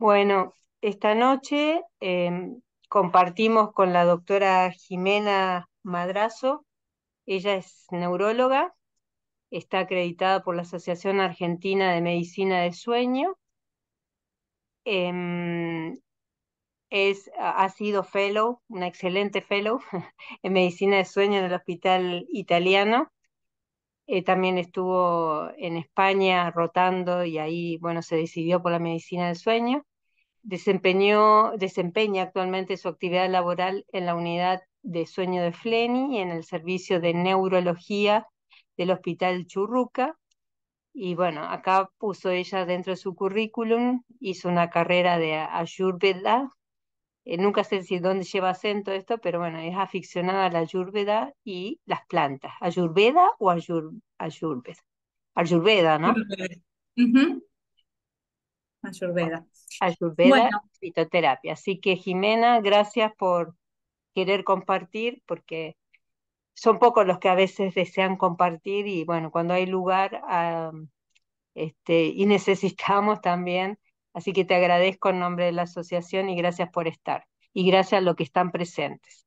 Bueno, esta noche compartimos con la doctora Jimena Madrazo. Ella es neuróloga, está acreditada por la Asociación Argentina de Medicina de Sueño. em, ha sido fellow, una excelente fellow en medicina de sueño en el Hospital Italiano. También estuvo en España rotando y ahí, bueno, se decidió por la medicina del sueño. Desempeña actualmente su actividad laboral en la unidad de sueño de Fleni y en el servicio de neurología del Hospital Churruca. Y bueno, acá puso ella dentro de su currículum, hizo una carrera de Ayurveda. Nunca sé si dónde lleva acento esto, pero bueno, es aficionada a la Ayurveda y las plantas. ¿Ayurveda o Ayurveda? Ayurveda, ¿no? Ayurveda. Ujú, Bueno, Ayurveda. Ayurveda Bueno, y fitoterapia. Así que Jimena, gracias por querer compartir, porque son pocos los que a veces desean compartir y bueno, cuando hay lugar y necesitamos también. Así que te agradezco en nombre de la asociación y gracias por estar. Y gracias a los que están presentes.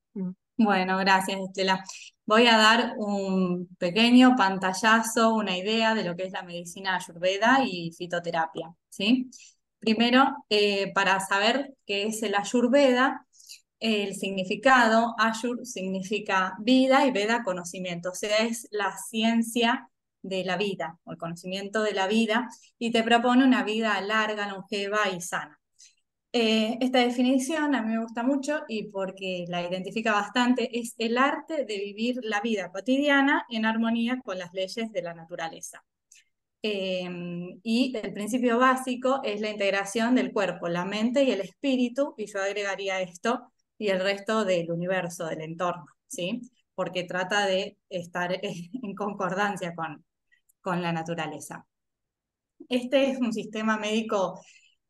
bueno, gracias, Estela. Voy a dar un pequeño pantallazo, una idea de lo que es la medicina ayurveda y fitoterapia, ¿sí? Primero, para saber qué es el ayurveda, el significado, ayur significa vida y veda conocimiento, o sea, es la ciencia de la vida, o el conocimiento de la vida, y te propone una vida larga, longeva y sana. Esta definición a mí me gusta mucho y porque la identifica bastante, es el arte de vivir la vida cotidiana en armonía con las leyes de la naturaleza. Eh, y el principio básico es la integración del cuerpo, la mente y el espíritu, y yo agregaría esto y el resto del universo, del entorno, ¿sí? Porque trata de estar en concordancia con la naturaleza. Este es un sistema médico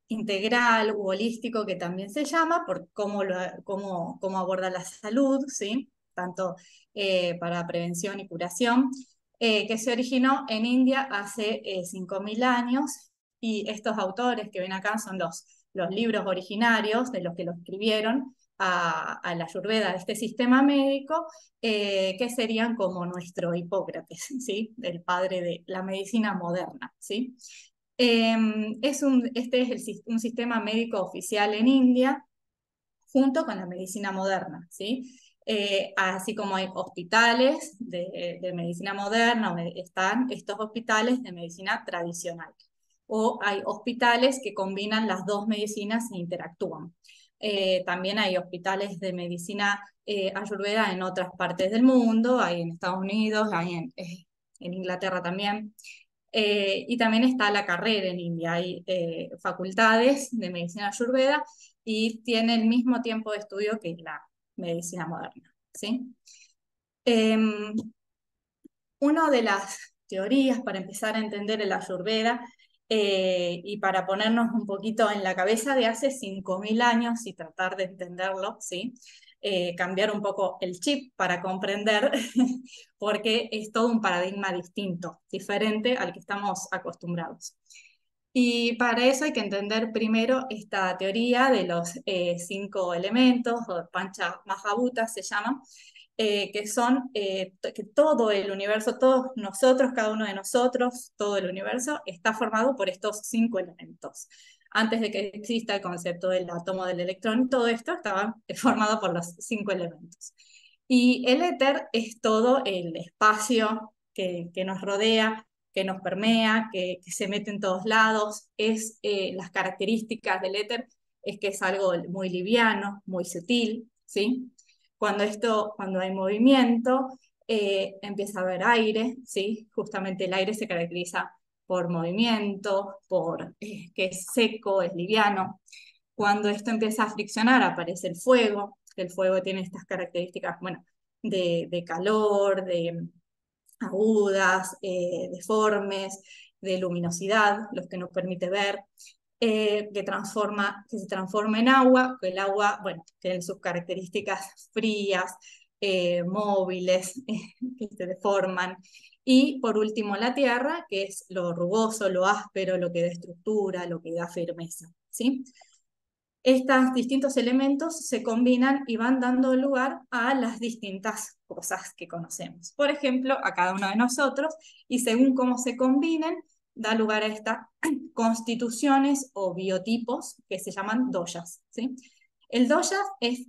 integral u holístico que también se llama por cómo aborda la salud, ¿sí? Tanto para prevención y curación, que se originó en India hace 5.000 años y estos autores que ven acá son los libros originarios de los que lo escribieron a la Ayurveda, a este sistema médico, que serían como nuestro Hipócrates, ¿sí? El padre de la medicina moderna, ¿sí? Este es un sistema médico oficial en India, junto con la medicina moderna, ¿sí? Así como hay hospitales de medicina moderna, están estos hospitales de medicina tradicional. O hay hospitales que combinan las dos medicinas e interactúan. También hay hospitales de medicina ayurveda en otras partes del mundo, hay en Estados Unidos, hay en Inglaterra también. Y también está la carrera en India, hay facultades de medicina ayurveda y tiene el mismo tiempo de estudio que la medicina moderna, ¿sí? Una de las teorías para empezar a entender el Ayurveda y para ponernos un poquito en la cabeza de hace 5.000 años y tratar de entenderlo, ¿sí? Cambiar un poco el chip para comprender, porque es todo un paradigma distinto, diferente al que estamos acostumbrados. Y para eso hay que entender primero esta teoría de los 5 elementos, o Pancha Mahabhuta se llama, que son que todo el universo, todos nosotros, cada uno de nosotros, todo el universo está formado por estos 5 elementos. Antes de que exista el concepto del átomo, del electrón, todo esto estaba formado por los 5 elementos. Y el éter es todo el espacio que nos rodea, que nos permea, que se mete en todos lados. Las características del éter es que es algo muy liviano, muy sutil, ¿sí? Cuando hay movimiento, empieza a haber aire, ¿sí? Justamente el aire se caracteriza por movimiento, por que es seco, es liviano. Cuando esto empieza a friccionar, aparece el fuego, que el fuego tiene estas características, bueno, de calor, de agudas, deformes, de luminosidad, los que nos permite ver, que se transforma en agua, que el agua, bueno, tiene sus características frías, móviles, que se deforman. Y por último la tierra, que es lo rugoso, lo áspero, lo que da estructura, lo que da firmeza, ¿sí? estos distintos elementos se combinan y van dando lugar a las distintas cosas que conocemos. Por ejemplo, a cada uno de nosotros, y según cómo se combinen, da lugar a estas constituciones o biotipos que se llaman doyas, ¿sí? El doya es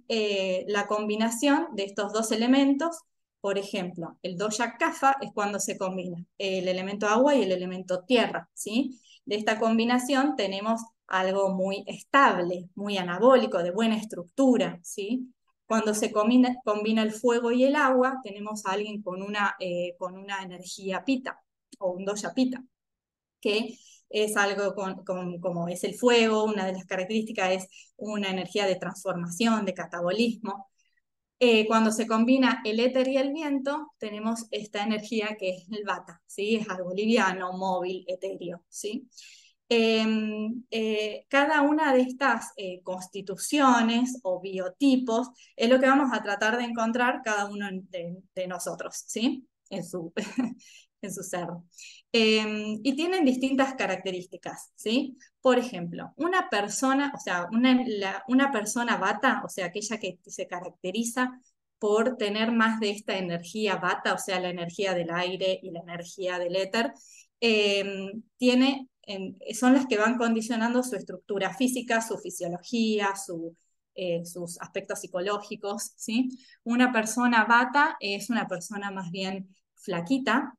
la combinación de estos dos elementos. Por ejemplo, el doya kapha es cuando se combina el elemento agua y el elemento tierra, ¿sí? De esta combinación tenemos algo muy estable, muy anabólico, de buena estructura, ¿sí? Cuando se combina el fuego y el agua, tenemos a alguien con una energía pita, o un doya pita, que es algo como es el fuego, una de las características es una energía de transformación, de catabolismo. Cuando se combina el éter y el viento, tenemos esta energía que es el vata, ¿sí? Es algo liviano, móvil, etéreo, ¿sí? Cada una de estas constituciones o biotipos es lo que vamos a tratar de encontrar cada uno de nosotros, ¿sí? En su, en su ser. Y tienen distintas características, ¿sí? Por ejemplo, una persona, o sea, una persona vata, o sea, aquella que se caracteriza por tener más de esta energía vata, o sea, la energía del aire y la energía del éter, son las que van condicionando su estructura física, su fisiología, sus aspectos psicológicos, ¿sí? Una persona vata es una persona más bien flaquita,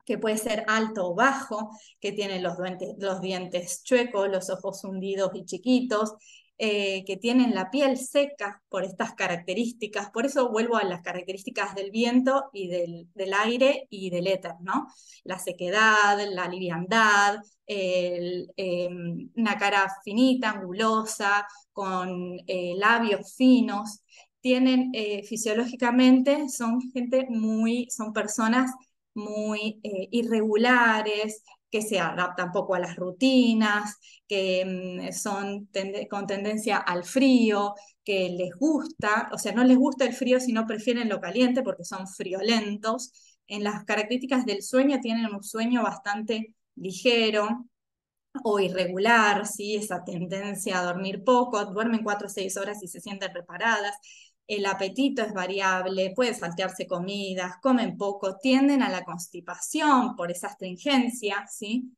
que puede ser alto o bajo, que tiene los dientes chuecos, los ojos hundidos y chiquitos, que tienen la piel seca por estas características. Por eso vuelvo a las características del viento y del aire y del éter, ¿no? La sequedad, la liviandad, una cara finita, angulosa, con labios finos. Tienen fisiológicamente, son personas muy irregulares, que se adaptan poco a las rutinas, que son con tendencia al frío, que les gusta, o sea, no les gusta el frío, sino prefieren lo caliente porque son friolentos. En las características del sueño tienen un sueño bastante ligero o irregular, ¿sí? Esa tendencia a dormir poco, duermen 4 o 6 horas y se sienten reparadas. El apetito es variable, pueden saltearse comidas, comen poco, tienden a la constipación por esa astringencia, ¿sí?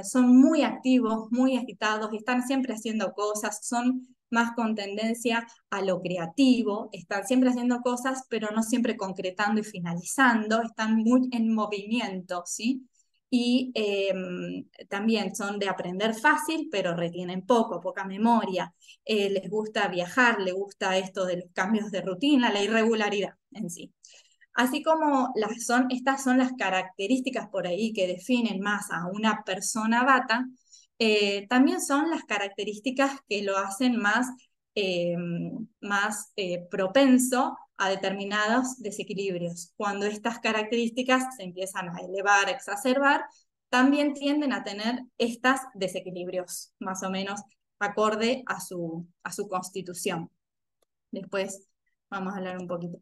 Son muy activos, muy agitados, están siempre haciendo cosas, son más con tendencia a lo creativo, están siempre haciendo cosas, pero no siempre concretando y finalizando, están muy en movimiento, ¿sí? Y también son de aprender fácil, pero retienen poca memoria. Les gusta viajar, les gusta esto de los cambios de rutina, la irregularidad en sí. Así como estas son las características por ahí que definen más a una persona bata, también son las características que lo hacen eh, más propenso a determinados desequilibrios. Cuando estas características se empiezan a elevar, a exacerbar, también tienden a tener estos desequilibrios, más o menos acorde a su constitución. Después vamos a hablar un poquito.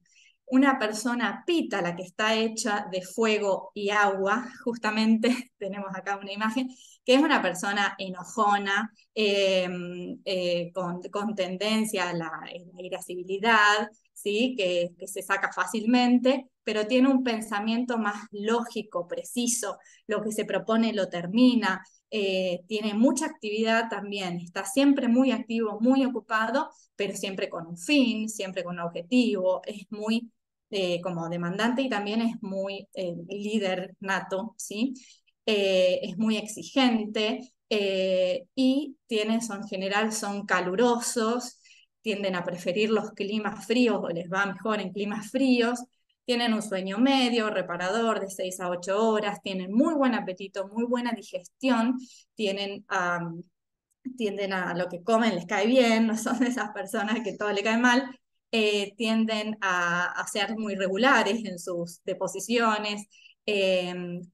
Una persona pita, la que está hecha de fuego y agua, justamente tenemos acá una imagen, que es una persona enojona, con tendencia a la irascibilidad, ¿sí? Que se saca fácilmente, pero tiene un pensamiento más lógico, preciso, lo que se propone lo termina, tiene mucha actividad también, está siempre muy activo, muy ocupado, pero siempre con un fin, siempre con un objetivo, es muy como demandante y también es muy líder nato, ¿sí? Es muy exigente y en general son calurosos, tienden a preferir los climas fríos o les va mejor en climas fríos, tienen un sueño medio, reparador, de 6 a 8 horas, tienen muy buen apetito, muy buena digestión, tienden a lo que comen, les cae bien, no son de esas personas que todo le cae mal, tienden a ser muy regulares en sus deposiciones,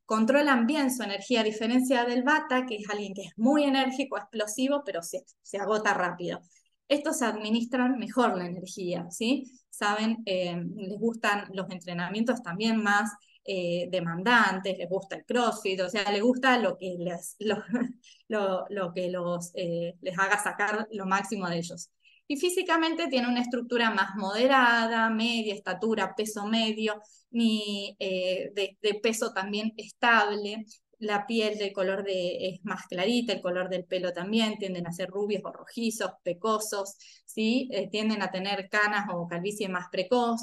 controlan bien su energía, a diferencia del Vata, que es alguien que es muy enérgico, explosivo, pero se agota rápido. Estos administran mejor la energía, ¿sí? Saben, les gustan los entrenamientos también más demandantes, les gusta el CrossFit, o sea, les gusta lo que lo que les haga sacar lo máximo de ellos. Y físicamente tiene una estructura más moderada, media estatura, peso medio, de peso también estable. La piel de color es más clarita, el color del pelo también, tienden a ser rubios o rojizos, pecosos, ¿sí? Tienden a tener canas o calvicie más precoz.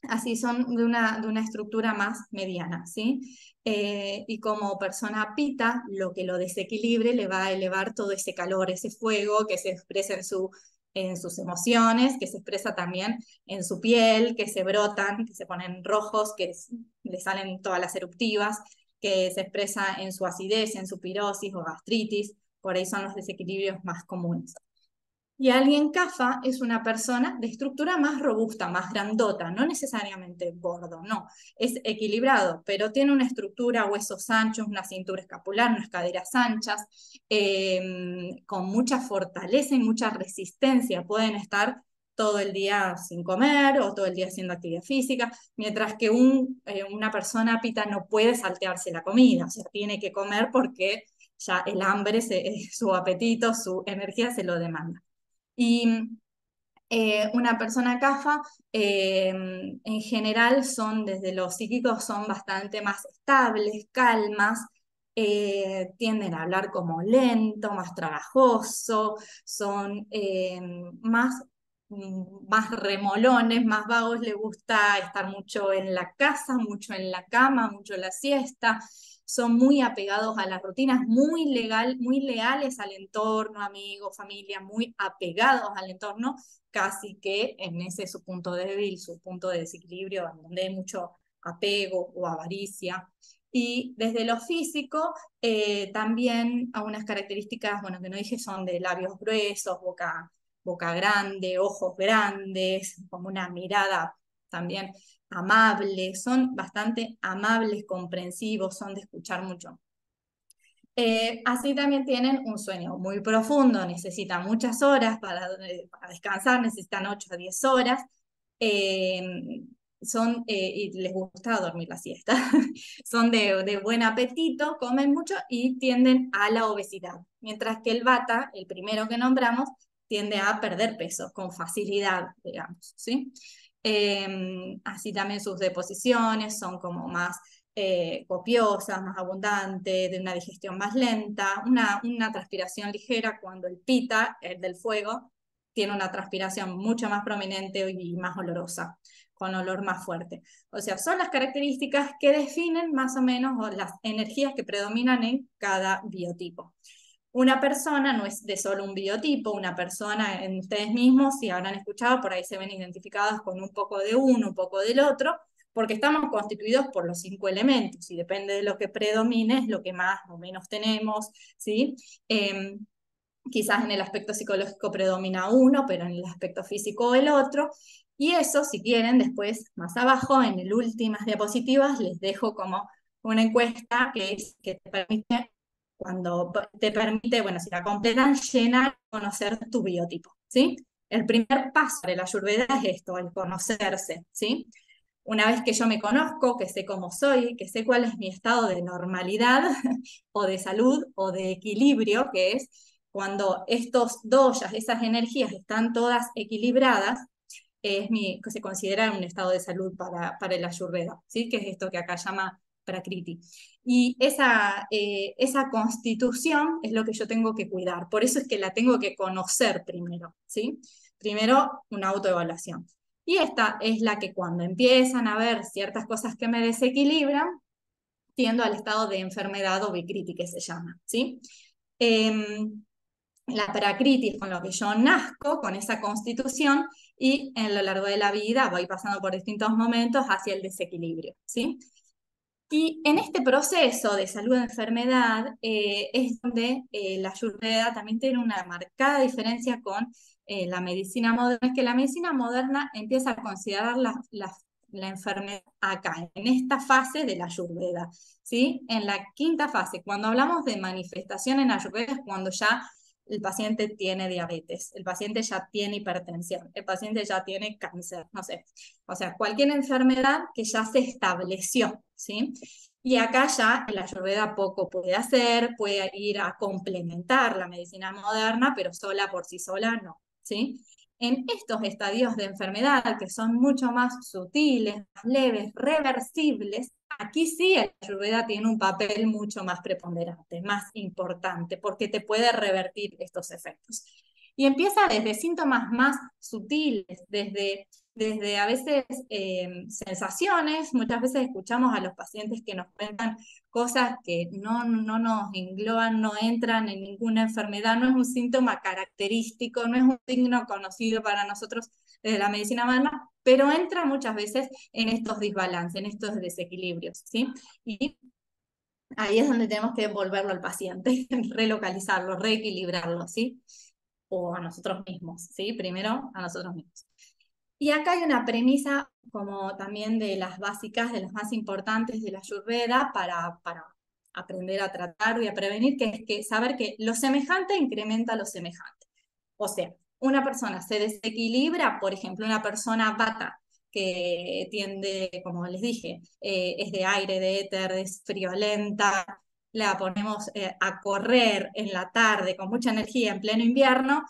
Así son de una estructura más mediana, ¿sí? Y como persona pita, lo que lo desequilibre le va a elevar todo ese calor, ese fuego que se expresa en sus emociones, que se expresa también en su piel, que se brotan, que se ponen rojos, le salen todas las eruptivas, que se expresa en su acidez, en su pirosis o gastritis, por ahí son los desequilibrios más comunes. Y alguien CAFA es una persona de estructura más robusta, más grandota, no necesariamente gordo, no, es equilibrado, pero tiene una estructura, huesos anchos, una cintura escapular, unas caderas anchas, con mucha fortaleza y mucha resistencia. Pueden estar todo el día sin comer o todo el día haciendo actividad física, mientras que una persona pita no puede saltearse la comida, o sea, tiene que comer porque ya el hambre, su apetito, su energía se lo demanda. Y una persona CAFA, en general, desde los psíquicos, son bastante más estables, calmas, tienden a hablar como lento, más trabajoso, son más remolones, más vagos, les gusta estar mucho en la casa, mucho en la cama, mucho en la siesta, son muy apegados a las rutinas, muy leales al entorno, amigos, familia, muy apegados al entorno, casi que en ese es su punto débil, su punto de desequilibrio, donde hay mucho apego o avaricia. Y desde lo físico, también algunas características, bueno, que no dije, son de labios gruesos, boca grande, ojos grandes, como una mirada también amable, son bastante amables, comprensivos, son de escuchar mucho. Así también tienen un sueño muy profundo, necesitan muchas horas para descansar, necesitan 8 a 10 horas, y les gusta dormir la siesta, son de buen apetito, comen mucho y tienden a la obesidad, mientras que el Vata, el primero que nombramos, tiende a perder peso con facilidad, digamos, ¿sí? Así también sus deposiciones son como más copiosas, más abundantes, de una digestión más lenta, una transpiración ligera cuando el Pita, el del fuego, tiene una transpiración mucho más prominente y más olorosa, con olor más fuerte. O sea, son las características que definen más o menos las energías que predominan en cada biotipo. Una persona no es de solo un biotipo, una persona en ustedes mismos, si habrán escuchado, por ahí se ven identificados con un poco de uno, un poco del otro, porque estamos constituidos por los 5 elementos y depende de lo que predomine, es lo que más o menos tenemos, ¿sí? Quizás en el aspecto psicológico predomina uno, pero en el aspecto físico el otro. Y eso, si quieren, después, más abajo, en las últimas diapositivas, les dejo como una encuesta que te permite, bueno, si la completan, llenar, conocer tu biotipo, ¿sí? El primer paso de la Ayurveda es esto, el conocerse, ¿sí? Una vez que yo me conozco, que sé cómo soy, que sé cuál es mi estado de normalidad o de salud o de equilibrio, que es cuando estos doyas, esas energías están todas equilibradas, que se considera un estado de salud para el Ayurveda, ¿sí? Que es esto que acá llama Prakriti. Y esa constitución es lo que yo tengo que cuidar, por eso es que la tengo que conocer primero, ¿sí? Primero, una autoevaluación. Y esta es la que cuando empiezan a ver ciertas cosas que me desequilibran, tiendo al estado de enfermedad o vikriti que se llama, ¿sí? La prakriti es con lo que yo nazco, con esa constitución, y en lo largo de la vida voy pasando por distintos momentos hacia el desequilibrio, ¿sí? Y en este proceso de salud-enfermedad es donde la Ayurveda también tiene una marcada diferencia con la medicina moderna, es que la medicina moderna empieza a considerar la enfermedad acá, en esta fase de la Ayurveda, ¿sí? En la quinta fase, cuando hablamos de manifestación en Ayurveda es cuando ya el paciente tiene diabetes, el paciente ya tiene hipertensión, el paciente ya tiene cáncer, no sé. O sea, cualquier enfermedad que ya se estableció, ¿sí? Y acá ya la Ayurveda poco puede hacer, puede ir a complementar la medicina moderna, pero sola por sí sola no, ¿sí? En estos estadios de enfermedad que son mucho más sutiles, más leves, reversibles, aquí sí el Ayurveda tiene un papel mucho más preponderante, más importante, porque te puede revertir estos efectos. Y empieza desde síntomas más sutiles, desde a veces sensaciones. Muchas veces escuchamos a los pacientes que nos cuentan cosas que no nos engloban, no entran en ninguna enfermedad, no es un síntoma característico, no es un signo conocido para nosotros desde la medicina moderna, pero entra muchas veces en estos desbalances, en estos desequilibrios, ¿sí? Y ahí es donde tenemos que devolverlo al paciente, relocalizarlo, reequilibrarlo, ¿sí? O a nosotros mismos, ¿sí? Primero a nosotros mismos. Y acá hay una premisa como también de las básicas, de las más importantes de la Ayurveda para aprender a tratar y a prevenir, que es que saber que lo semejante incrementa lo semejante. O sea, una persona se desequilibra, por ejemplo, una persona vata que tiende, como les dije, es de aire, de éter, es friolenta, la ponemos a correr en la tarde con mucha energía en pleno invierno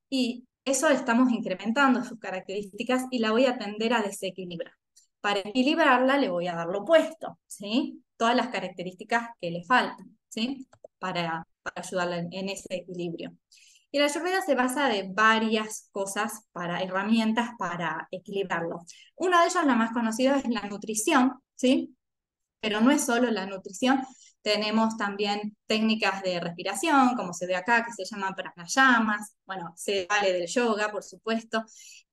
y eso estamos incrementando sus características y la voy a tender a desequilibrar. Para equilibrarla le voy a dar lo opuesto, ¿sí? Todas las características que le faltan, ¿sí? Para ayudarla en ese equilibrio. Y la Ayurveda se basa de varias cosas, herramientas para equilibrarlo. Una de ellas, la más conocida, es la nutrición, ¿sí? Pero no es solo la nutrición, tenemos también técnicas de respiración, como se ve acá, que se llaman pranayamas, bueno, se vale del yoga, por supuesto,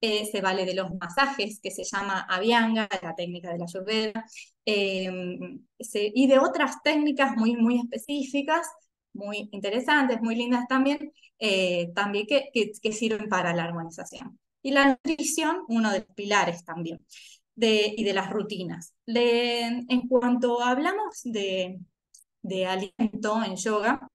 se vale de los masajes, que se llama Abhyanga, la técnica de la Ayurveda, y de otras técnicas muy específicas, muy interesantes, muy lindas también, también que sirven para la armonización. Y la nutrición, uno de los pilares también y de las rutinas. En cuanto hablamos de alimento en yoga,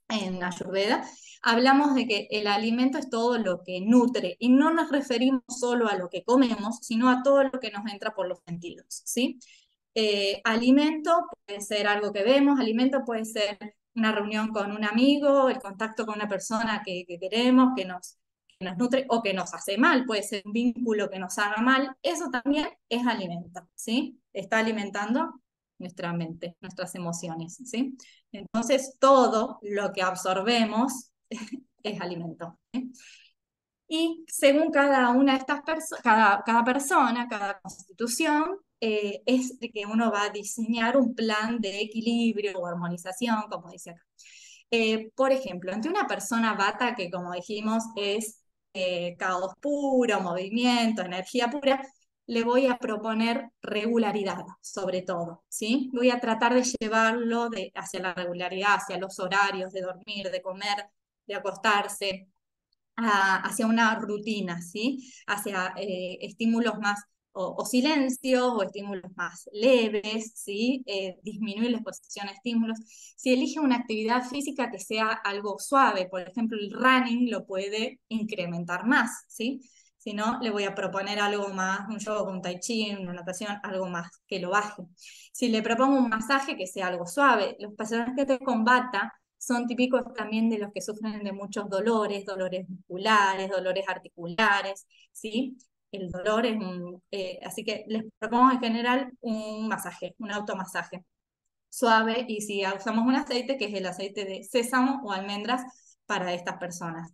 en Ayurveda, hablamos de que el alimento es todo lo que nutre y no nos referimos solo a lo que comemos, sino a todo lo que nos entra por los sentidos, ¿sí? Alimento puede ser algo que vemos, alimento puede ser una reunión con un amigo, el contacto con una persona que queremos, que nos nutre o que nos hace mal, puede ser un vínculo que nos haga mal, eso también es alimento, ¿sí? Está alimentando nuestra mente, nuestras emociones, ¿sí? Entonces, todo lo que absorbemos es alimento, ¿sí? Y según cada una de estas personas, cada persona, cada constitución, es de que uno va a diseñar un plan de equilibrio o armonización, como dice acá. Por ejemplo, ante una persona vata que, como dijimos, es caos puro, movimiento, energía pura, le voy a proponer regularidad, sobre todo, ¿sí? Voy a tratar de llevarlo hacia la regularidad, hacia los horarios de dormir, de comer, de acostarse, hacia una rutina, ¿sí? Hacia estímulos más o silencios o estímulos más leves, ¿sí? Disminuir la exposición a estímulos. Si elige una actividad física que sea algo suave, por ejemplo, el running lo puede incrementar más, ¿sí? Si no, le voy a proponer algo más, un yoga, un tai chi, una natación, algo más que lo baje. Si le propongo un masaje que sea algo suave, los pacientes que te combata son típicos también de los que sufren de muchos dolores, dolores musculares, dolores articulares, ¿sí? El dolor es así que les propongo en general un masaje, un automasaje suave, y si usamos un aceite, que es el aceite de sésamo o almendras para estas personas.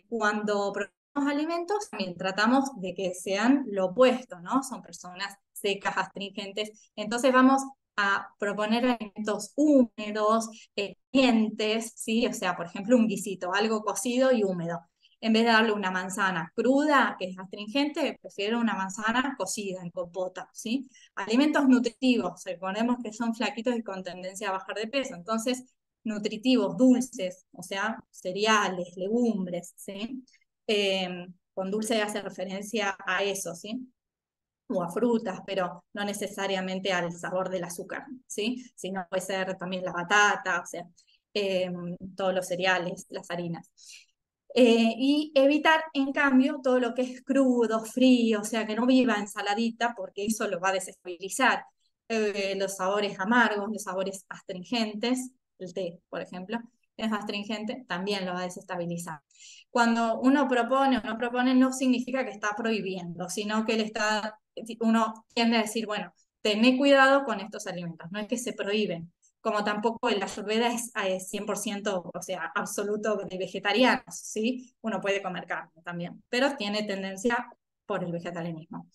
Cuando probamos alimentos, también tratamos de que sean lo opuesto, ¿no? Son personas secas, astringentes, entonces vamos a proponer alimentos húmedos, calientes, ¿sí? O sea, por ejemplo, un guisito, algo cocido y húmedo. En vez de darle una manzana cruda, que es astringente, prefiero una manzana cocida en compota, ¿sí? Alimentos nutritivos, recordemos que son flaquitos y con tendencia a bajar de peso, entonces nutritivos, dulces, o sea, cereales, legumbres, ¿sí? Con dulce hace referencia a eso, ¿sí? O a frutas, pero no necesariamente al sabor del azúcar, ¿sí? Sino puede ser también la batata, o sea. todos los cereales, las harinas. Y evitar, en cambio, todo lo que es crudo, frío, o sea, que no viva ensaladita, porque eso lo va a desestabilizar. Los sabores amargos, los sabores astringentes, el té, por ejemplo, es astringente, también lo va a desestabilizar. Cuando uno propone o no propone, no significa que está prohibiendo, sino que uno tiende a decir, bueno, tené cuidado con estos alimentos, no es que se prohíben, como tampoco la ayurveda es 100%, o sea, absoluto de vegetarianos, ¿sí? Uno puede comer carne también, pero tiene tendencia por el vegetarianismo.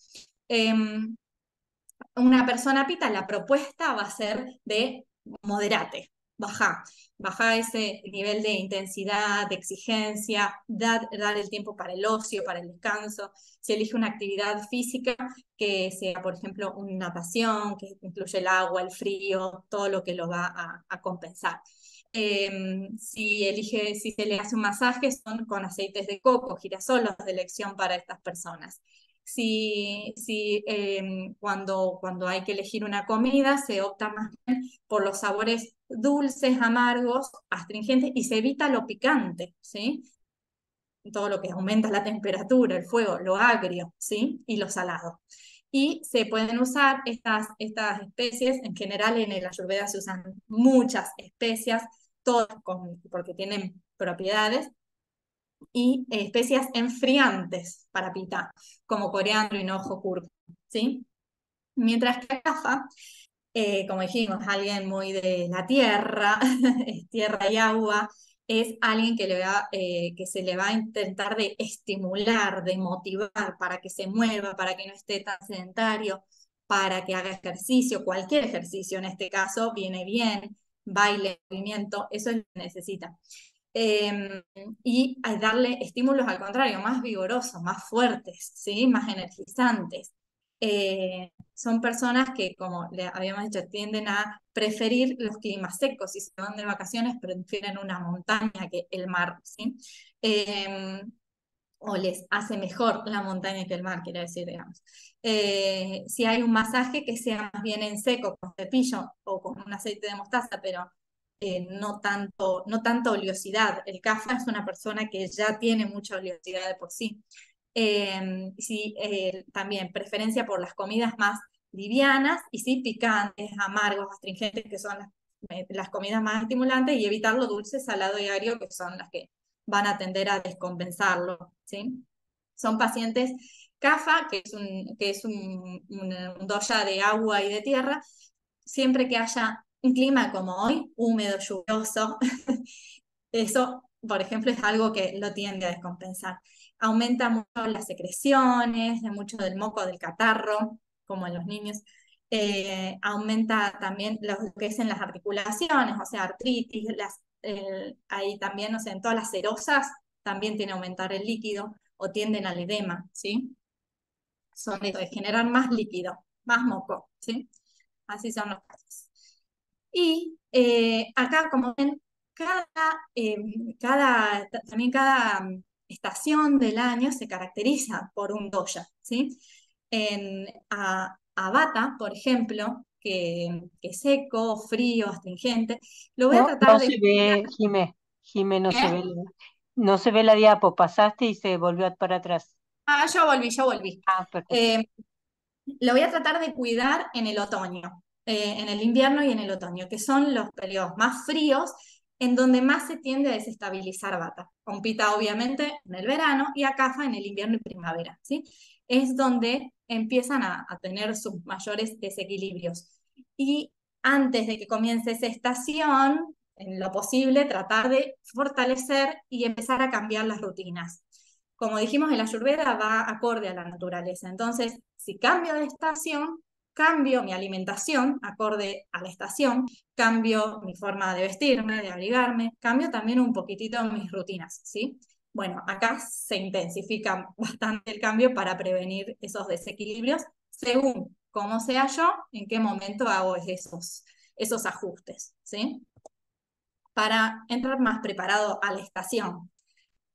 Una persona pita, la propuesta va a ser de moderate, baja ese nivel de intensidad, de exigencia, dar el tiempo para el ocio, para el descanso. Si elige una actividad física que sea, por ejemplo, una natación, que incluye el agua, el frío, todo lo que lo va a compensar. Si se le hace un masaje, son con aceites de coco, girasol, los de elección para estas personas. Cuando hay que elegir una comida, se opta más bien por los sabores dulces, amargos, astringentes, y se evita lo picante, ¿sí? Todo lo que aumenta la temperatura, el fuego, lo agrio, ¿sí? Y lo salado. Y se pueden usar estas especies, en general en el Ayurveda se usan muchas especias, todas porque tienen propiedades, y especias enfriantes para pita, como coriandro, hinojo, cúrcuma, ¿sí? Mientras que Kapha, como dijimos, alguien muy de la tierra, es tierra y agua, es alguien que se le va a intentar de estimular, de motivar para que se mueva, para que no esté tan sedentario, para que haga ejercicio, cualquier ejercicio en este caso viene bien, baile, movimiento, eso es lo que necesita. Eh, y darle estímulos al contrario, más vigorosos, más fuertes, ¿sí? Más energizantes. Son personas que, como le habíamos dicho, tienden a preferir los climas secos. Si se van de vacaciones, prefieren una montaña que el mar, ¿sí? O les hace mejor la montaña que el mar, quiere decir, digamos. Si hay un masaje que sea más bien en seco, con cepillo o con un aceite de mostaza, pero no tanto oleosidad. El Kapha es una persona que ya tiene mucha oleosidad de por sí. Sí, también preferencia por las comidas más livianas y sí picantes, amargos, astringentes, que son las comidas más estimulantes, y evitar lo dulce, salado y agrio, que son las que van a tender a descompensarlo, ¿sí? Son pacientes Kapha, que es un dosha de agua y de tierra, siempre que haya un clima como hoy, húmedo, lluvioso, eso, por ejemplo, es algo que lo tiende a descompensar. Aumenta mucho las secreciones, mucho del moco del catarro, como en los niños. Aumenta también lo que es en las articulaciones, o sea, artritis, ahí también, o sea, en todas las serosas también tiene que aumentar el líquido o tienden al edema, ¿sí? Son eso, de generar más líquido, más moco, ¿sí? Así son los casos. Y acá, como ven, también cada estación del año se caracteriza por un dosha, ¿sí? A Vata, por ejemplo, que es seco, frío, astringente, lo voy a No, tratar no de se explicar. ve, Jimé, no se ¿Eh? ve, no se ve la diapo, pasaste y se volvió para atrás. Ah, yo volví. Ah, perfecto. Eh, lo voy a tratar de cuidar en el otoño, en el invierno y en el otoño, que son los periodos más fríos, en donde más se tiende a desestabilizar Vata. Compita obviamente en el verano y a Kapha en el invierno y primavera, ¿sí? Es donde empiezan a tener sus mayores desequilibrios. Y antes de que comience esa estación, en lo posible, tratar de fortalecer y empezar a cambiar las rutinas. Como dijimos, el Ayurveda va acorde a la naturaleza. Entonces, si cambio de estación, cambio mi alimentación acorde a la estación, cambio mi forma de vestirme, de abrigarme, cambio también un poquitito mis rutinas, ¿sí? Bueno, acá se intensifica bastante el cambio para prevenir esos desequilibrios, según cómo sea yo, en qué momento hago esos ajustes, ¿sí? Para entrar más preparado a la estación.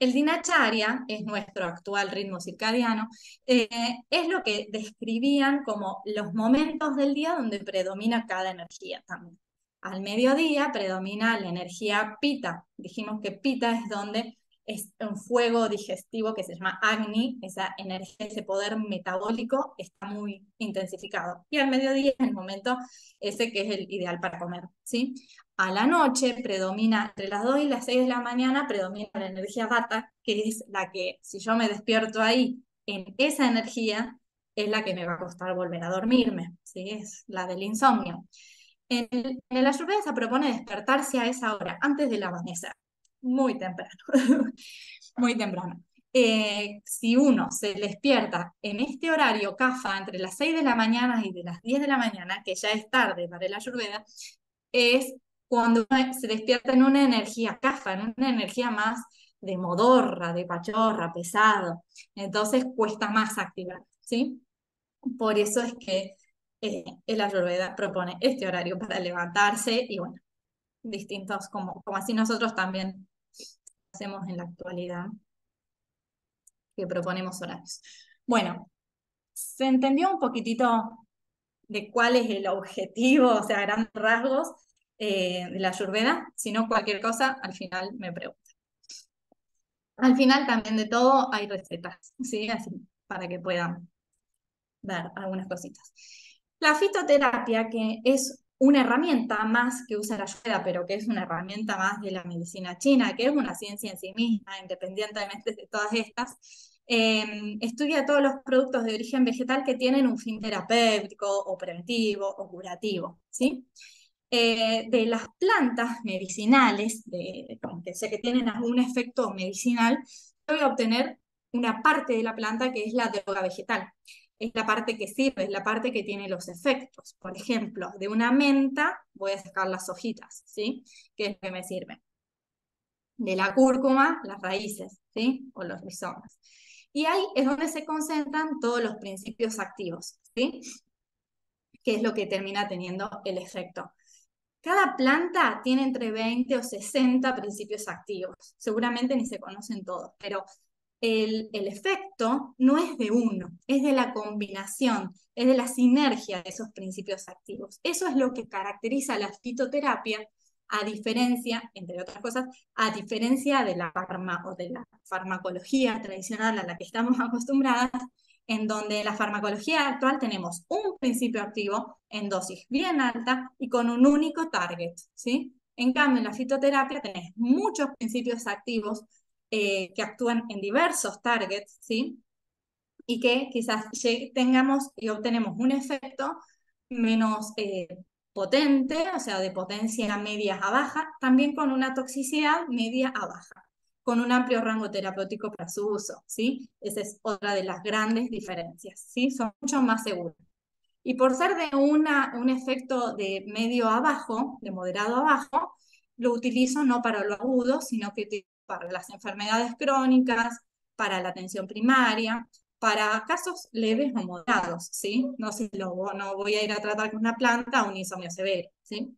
El dinacharya, es nuestro actual ritmo circadiano, es lo que describían como los momentos del día donde predomina cada energía también. Al mediodía predomina la energía pita. Dijimos que pita es donde es un fuego digestivo que se llama Agni, esa energía, ese poder metabólico está muy intensificado. Y al mediodía es el momento ese que es el ideal para comer, ¿sí? A la noche predomina, entre las 2 y las 6 de la mañana, predomina la energía Vata, que es la que, si yo me despierto ahí, en esa energía, es la que me va a costar volver a dormirme, ¿sí? Es la del insomnio. En el Ayurveda se propone despertarse a esa hora, antes del amanecer, muy temprano, muy temprano. Si uno se despierta en este horario CAFA entre las 6 de la mañana y de las 10 de la mañana, que ya es tarde para el Ayurveda, es cuando uno se despierta en una energía CAFA, en una energía más de modorra, de pachorra, pesado. Entonces cuesta más activar, ¿sí? Por eso es que el Ayurveda propone este horario para levantarse y bueno, distintos, como así nosotros también hacemos en la actualidad, que proponemos horarios. Bueno, ¿se entendió un poquitito de cuál es el objetivo, o sea, grandes rasgos de la Ayurveda? Si no, cualquier cosa, al final me pregunto. Al final también de todo hay recetas, ¿sí? Así para que puedan ver algunas cositas. La fitoterapia, que es una herramienta más que usa la Ayurveda, pero que es una herramienta más de la medicina china, que es una ciencia en sí misma, independientemente de todas estas, estudia todos los productos de origen vegetal que tienen un fin terapéutico o preventivo o curativo, ¿sí? De las plantas medicinales, que sé que tienen algún efecto medicinal, yo voy a obtener una parte de la planta que es la droga vegetal. Es la parte que sirve, es la parte que tiene los efectos. Por ejemplo, de una menta voy a sacar las hojitas, ¿sí? Que es lo que me sirve. De la cúrcuma, las raíces, ¿sí? O los rizomas. Y ahí es donde se concentran todos los principios activos, ¿sí? Que es lo que termina teniendo el efecto. Cada planta tiene entre 20 o 60 principios activos. Seguramente ni se conocen todos, pero el efecto no es de uno, es de la combinación, es de la sinergia de esos principios activos. Eso es lo que caracteriza la fitoterapia, a diferencia, entre otras cosas, a diferencia de o de la farmacología tradicional a la que estamos acostumbradas, en donde en la farmacología actual tenemos un principio activo en dosis bien alta y con un único target, ¿sí? En cambio, en la fitoterapia tenés muchos principios activos que actúan en diversos targets, ¿sí? Y que quizás tengamos y obtenemos un efecto menos potente, o sea, de potencia media a baja, también con una toxicidad media a baja, con un amplio rango terapéutico para su uso, ¿sí? Esa es otra de las grandes diferencias, ¿sí? Son mucho más seguros. Y por ser de un efecto de medio a bajo, de moderado a bajo, lo utilizo no para lo agudo, sino que para las enfermedades crónicas, para la atención primaria, para casos leves o moderados, ¿sí? No, no voy a ir a tratar con una planta un insomnio severo, ¿sí?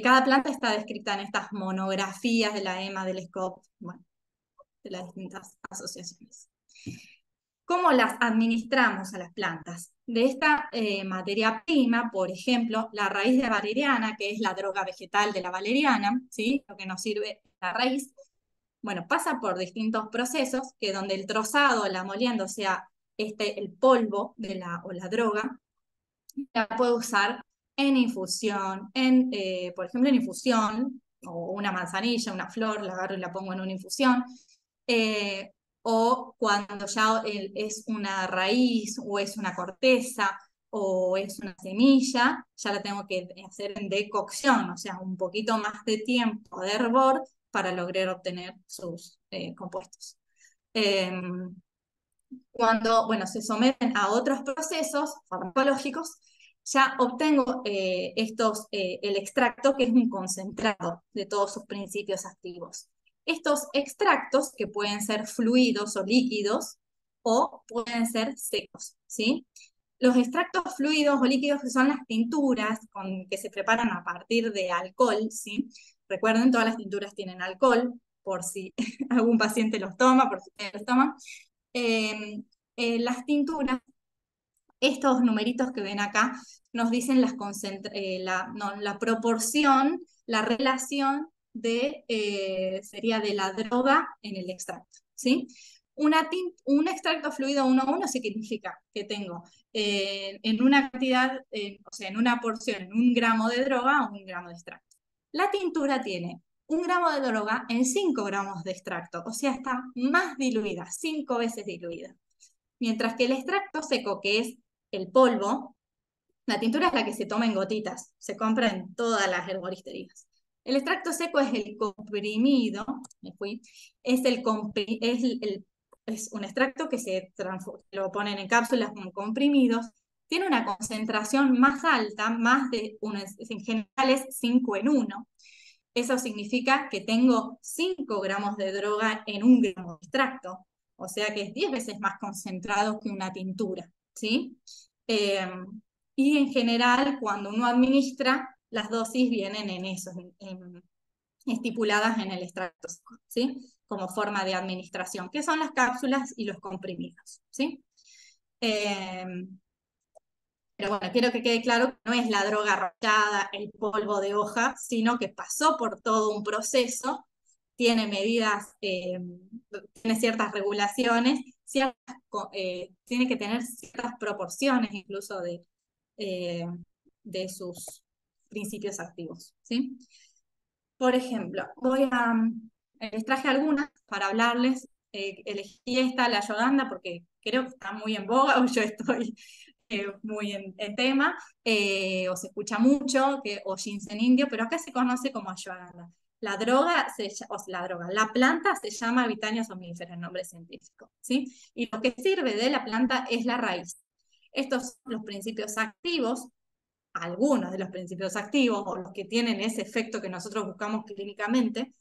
Cada planta está descrita en estas monografías de la EMA, del SCOP, bueno, de las distintas asociaciones. ¿Cómo las administramos a las plantas? De esta materia prima, por ejemplo, la raíz de valeriana, que es la droga vegetal de la valeriana, ¿sí? Lo que nos sirve la raíz, bueno, pasa por distintos procesos, que donde el trozado, la molienda, o sea, el polvo o la droga, la puedo usar en infusión, por ejemplo, en infusión, o una manzanilla, una flor, la agarro y la pongo en una infusión, eh, o cuando ya es una raíz, o es una corteza, o es una semilla, ya la tengo que hacer en decocción, o sea, un poquito más de tiempo de hervor para lograr obtener sus compuestos. Cuando, bueno, se someten a otros procesos farmacológicos, ya obtengo el extracto, que es un concentrado de todos sus principios activos. Estos extractos, que pueden ser fluidos o líquidos, o pueden ser secos, ¿sí? Los extractos fluidos o líquidos, que son las tinturas que se preparan a partir de alcohol, ¿sí? Recuerden, todas las tinturas tienen alcohol, por si algún paciente los toma, por si ustedes los toman. Las tinturas Estos numeritos que ven acá nos dicen la proporción, la relación sería de la droga en el extracto, ¿sí? Un extracto fluido 1:1 significa que tengo en una cantidad, o sea, en una porción, en 1 gramo de droga o 1 gramo de extracto. La tintura tiene 1 gramo de droga en 5 gramos de extracto, o sea, está más diluida, 5 veces diluida. Mientras que el extracto seco, que es el polvo, la tintura es la que se toma en gotitas, se compra en todas las herboristerías. El extracto seco es el comprimido, es un extracto que lo ponen en cápsulas como comprimidos, tiene una concentración más alta, en general es 5:1. Eso significa que tengo 5 gramos de droga en 1 gramo de extracto, o sea que es 10 veces más concentrado que una tintura, ¿sí? Eh, y en general, cuando uno administra, las dosis vienen estipuladas en el extracto, ¿sí? Como forma de administración, que son las cápsulas y los comprimidos, ¿sí? Eh, pero bueno, quiero que quede claro que no es la droga rallada, el polvo de hoja, sino que pasó por todo un proceso, tiene medidas, tiene ciertas regulaciones, tiene que tener ciertas proporciones incluso eh, de sus principios activos, ¿sí? Por ejemplo, les traje algunas para hablarles. Elegí esta, la ashwagandha, porque creo que está muy en boga, o yo estoy muy en tema, o se escucha mucho, o ginseng indio, pero acá se conoce como ashwagandha. La planta se llama Vithania somnífera, el nombre científico, ¿sí? Y lo que sirve de la planta es la raíz. Estos son los principios activos, algunos de los principios activos, o los que tienen ese efecto que nosotros buscamos clínicamente,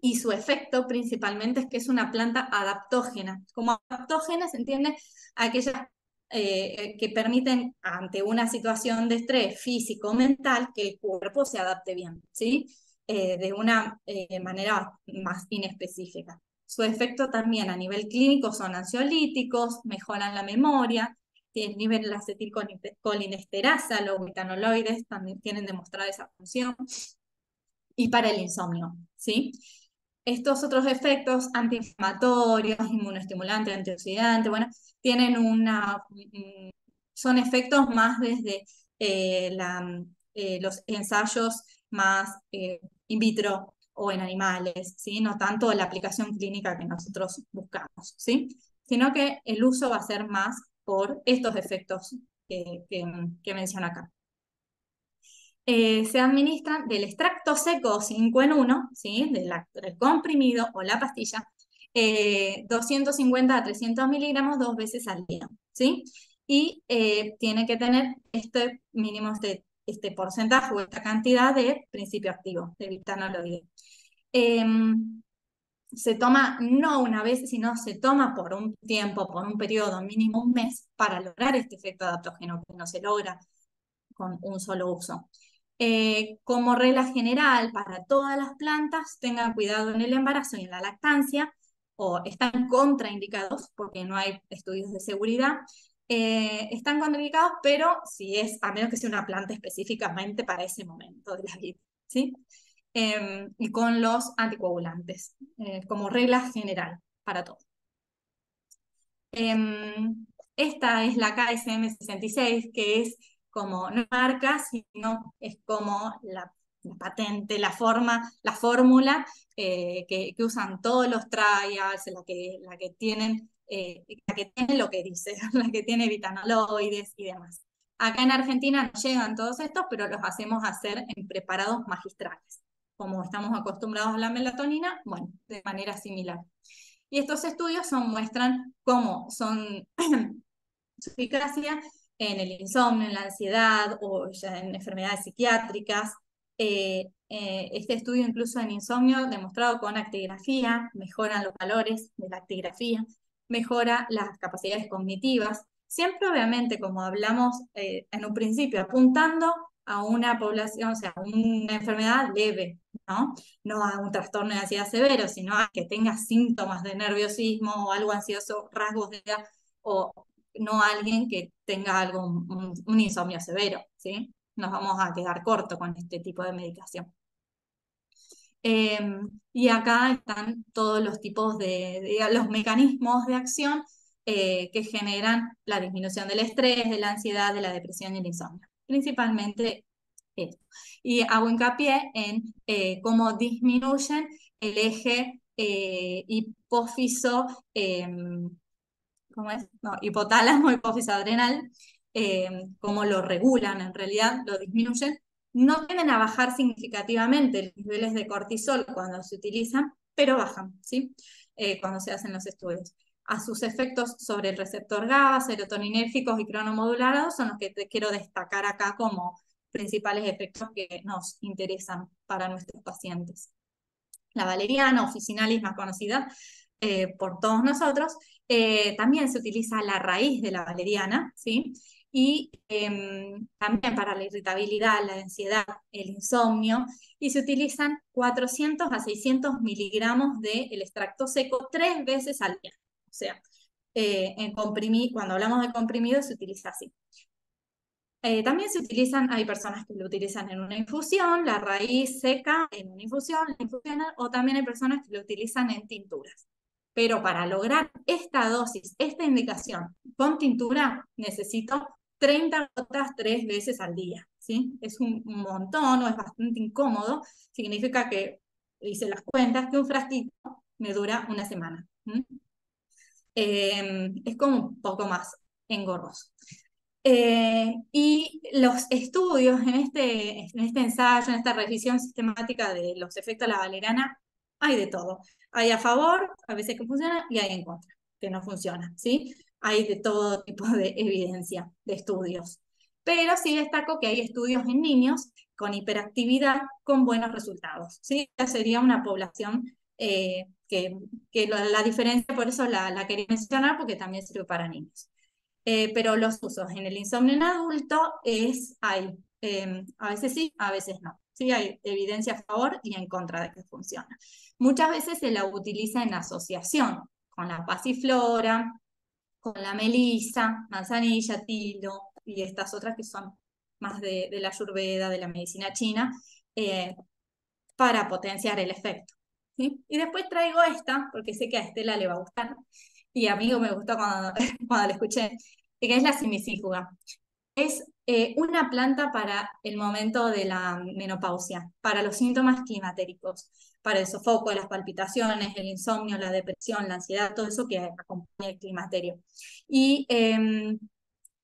y su efecto principalmente es que es una planta adaptógena. Como adaptógena se entiende aquellas que permiten ante una situación de estrés físico o mental que el cuerpo se adapte bien, ¿sí? De una manera más inespecífica. Su efecto también a nivel clínico son ansiolíticos, mejoran la memoria, inhiben la acetilcolinesterasa, los betanoloides también tienen demostrada esa función, y para el insomnio, ¿sí? Estos otros efectos antiinflamatorios, inmunoestimulantes, antioxidantes, bueno, son efectos más desde los ensayos más in vitro o en animales, ¿sí? No tanto la aplicación clínica que nosotros buscamos, ¿sí? Sino que el uso va a ser más por estos efectos que menciono acá. Se administran del extracto seco 5:1, ¿sí? Del comprimido o la pastilla, 250 a 300 miligramos 2 veces al día, ¿sí? Y tiene que tener este porcentaje o esta cantidad de principio activo, de betanoloide. Se toma no una vez, sino se toma por un tiempo, por un periodo mínimo 1 mes, para lograr este efecto adaptógeno que no se logra con un solo uso. Como regla general, para todas las plantas, tengan cuidado en el embarazo y en la lactancia, o están contraindicados porque no hay estudios de seguridad. Están contraindicados, pero a menos que sea una planta específicamente para ese momento de la vida, ¿sí? Y con los anticoagulantes, como regla general para todo. Esta es la KSM-66, que es como no marca, sino es como la patente, la fórmula que usan todos los trials, la que tiene lo que dice, la que tiene betanoloides y demás. Acá en Argentina no llegan todos estos, pero los hacemos hacer en preparados magistrales. Como estamos acostumbrados a la melatonina, bueno, de manera similar. Y estos estudios muestran cómo son su eficacia en el insomnio, en la ansiedad o ya en enfermedades psiquiátricas. Este estudio incluso en insomnio demostrado con actigrafía, mejoran los valores de la actigrafía, mejora las capacidades cognitivas, siempre obviamente como hablamos en un principio, apuntando a una población, o sea, a una enfermedad leve, ¿no? No a un trastorno de ansiedad severo, sino a que tenga síntomas de nerviosismo o algo ansioso, rasgos de o no alguien que tenga un insomnio severo, ¿sí? Nos vamos a quedar corto con este tipo de medicación. Y acá están todos los tipos de los mecanismos de acción que generan la disminución del estrés, de la ansiedad, de la depresión y el insomnio. Principalmente esto. Y hago hincapié en cómo disminuyen el eje hipófiso, ¿cómo es? No, hipotálamo, hipófiso adrenal, cómo lo regulan, en realidad lo disminuyen. No tienden a bajar significativamente los niveles de cortisol cuando se utilizan, pero bajan, ¿sí? Cuando se hacen los estudios. A sus efectos sobre el receptor GABA, serotoninérgicos y cronomodulados son los que te quiero destacar acá como principales efectos que nos interesan para nuestros pacientes. La valeriana, officinalis más conocida por todos nosotros, también se utiliza la raíz de la valeriana, ¿sí? Y también para la irritabilidad, la ansiedad, el insomnio, y se utilizan 400 a 600 miligramos del extracto seco 3 veces al día. O sea, cuando hablamos de comprimido se utiliza así. También se utilizan, hay personas que lo utilizan en una infusión, la raíz seca en una infusión, la infusionan, o también hay personas que lo utilizan en tinturas. Pero para lograr esta dosis, esta indicación con tintura, necesito 30 gotas 3 veces al día, ¿sí? Es un montón, o es bastante incómodo, significa que, hice las cuentas, que un frasquito me dura una semana. Es como un poco más engorroso. Y los estudios en este ensayo, en esta revisión sistemática de los efectos de la valeriana, hay de todo. Hay a favor, a veces que funciona, y hay en contra, que no funciona, ¿sí? Hay de todo tipo de evidencia, de estudios. Pero sí destaco que hay estudios en niños con hiperactividad con buenos resultados, ¿sí? Esta sería una población que la diferencia, por eso la quería mencionar, porque también sirve para niños. Pero los usos en el insomnio en adulto hay, a veces sí, a veces no. Sí, hay evidencia a favor y en contra de que funciona. Muchas veces se la utiliza en asociación con la pasiflora, con la melisa, manzanilla, tilo y estas otras que son más de la ayurveda, de la medicina china, para potenciar el efecto. ¿Sí? Y después traigo esta, porque sé que a Estela le va a gustar, y a mí me gustó cuando, cuando la escuché, que es la simisífuga. Es una planta para el momento de la menopausia, para los síntomas climatéricos, para el sofoco, las palpitaciones, el insomnio, la depresión, la ansiedad, todo eso que acompaña el climaterio. Y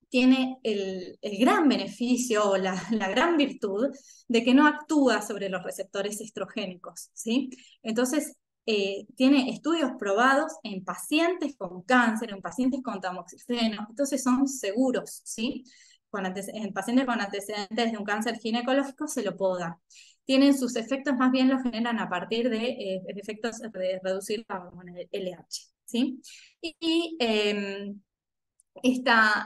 tiene el gran beneficio o la gran virtud de que no actúa sobre los receptores estrogénicos, ¿sí? Entonces, tiene estudios probados en pacientes con cáncer, en pacientes con tamoxifeno, entonces son seguros, ¿sí? En pacientes con antecedentes de un cáncer ginecológico se lo puedo dar. Tienen sus efectos, más bien los generan a partir de efectos de reducir la hormona LH, ¿sí? Y esta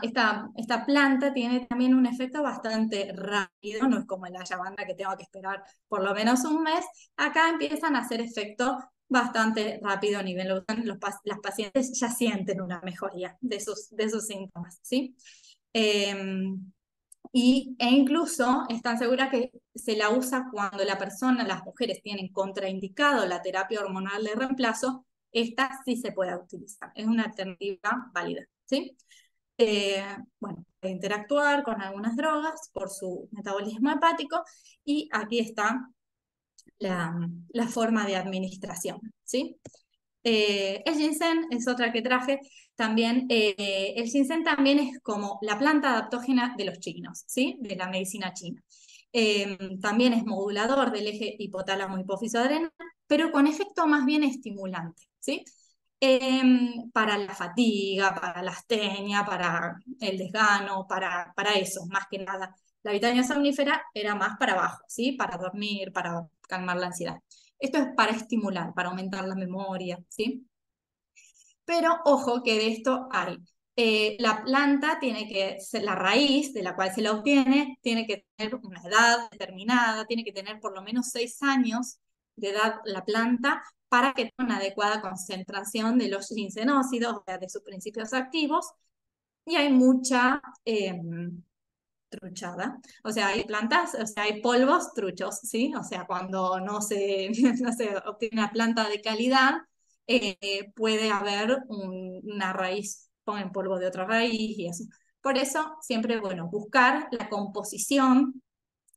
planta tiene también un efecto bastante rápido, no es como la Ashwagandha que tengo que esperar por lo menos un mes. Acá empiezan a hacer efecto bastante rápido a nivel local. Las pacientes ya sienten una mejoría de sus síntomas, ¿sí? E incluso están seguras que se la usa cuando las mujeres tienen contraindicado la terapia hormonal de reemplazo, esta sí se puede utilizar, es una alternativa válida, ¿sí? Bueno, puede interactuar con algunas drogas por su metabolismo hepático y aquí está la forma de administración, ¿sí? El ginseng es otra que traje también. El ginseng también es como la planta adaptógena de los chinos, ¿sí? De la medicina china. También es modulador del eje hipotálamo hipófiso adrenal, pero con efecto más bien estimulante, ¿sí? Para la fatiga, para la astenia, para el desgano, para eso, más que nada. La vitamina somnífera era más para abajo, ¿sí? Para dormir, para calmar la ansiedad. Esto es para estimular, para aumentar la memoria, ¿sí? Pero ojo que de esto hay. La planta tiene que ser, la raíz de la cual se la obtiene, tiene que tener una edad determinada, tiene que tener por lo menos 6 años de edad la planta para que tenga una adecuada concentración de los ginsenócidos, o sea, de sus principios activos, y hay mucha truchada. O sea, hay plantas, o sea, hay polvos truchos, ¿sí? O sea, cuando no se, no se obtiene una planta de calidad, puede haber una raíz con el polvo de otra raíz y eso. Por eso, siempre, bueno, buscar la composición,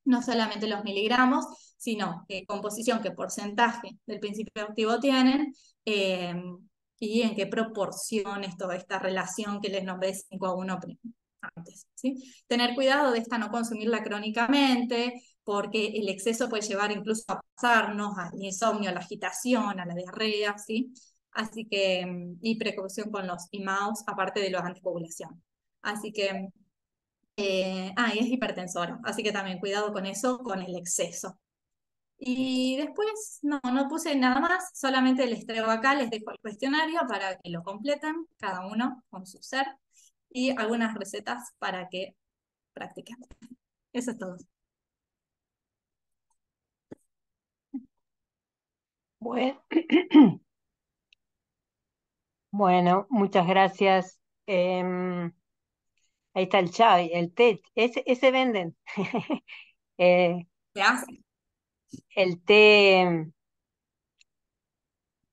no solamente los miligramos, sino qué composición, qué porcentaje del principio activo tienen, eh, y en qué proporciones toda esta relación que les nombré 5:1 antes, ¿sí? Tener cuidado de esta no consumirla crónicamente, porque el exceso puede llevar incluso a pasarnos al insomnio, a la agitación, a la diarrea, ¿sí? Así que, y precaución con los IMAOs, aparte de los anticoagulación. Así que, y es hipertensora, así que también cuidado con eso, con el exceso. Y después, no puse nada más, solamente les traigo acá, les dejo el cuestionario para que lo completen, cada uno con su ser, y algunas recetas para que practiquen. Eso es todo. Bueno, bueno, muchas gracias. Ahí está el chai, el té, ese venden. Eh, ¿Se hace? el té,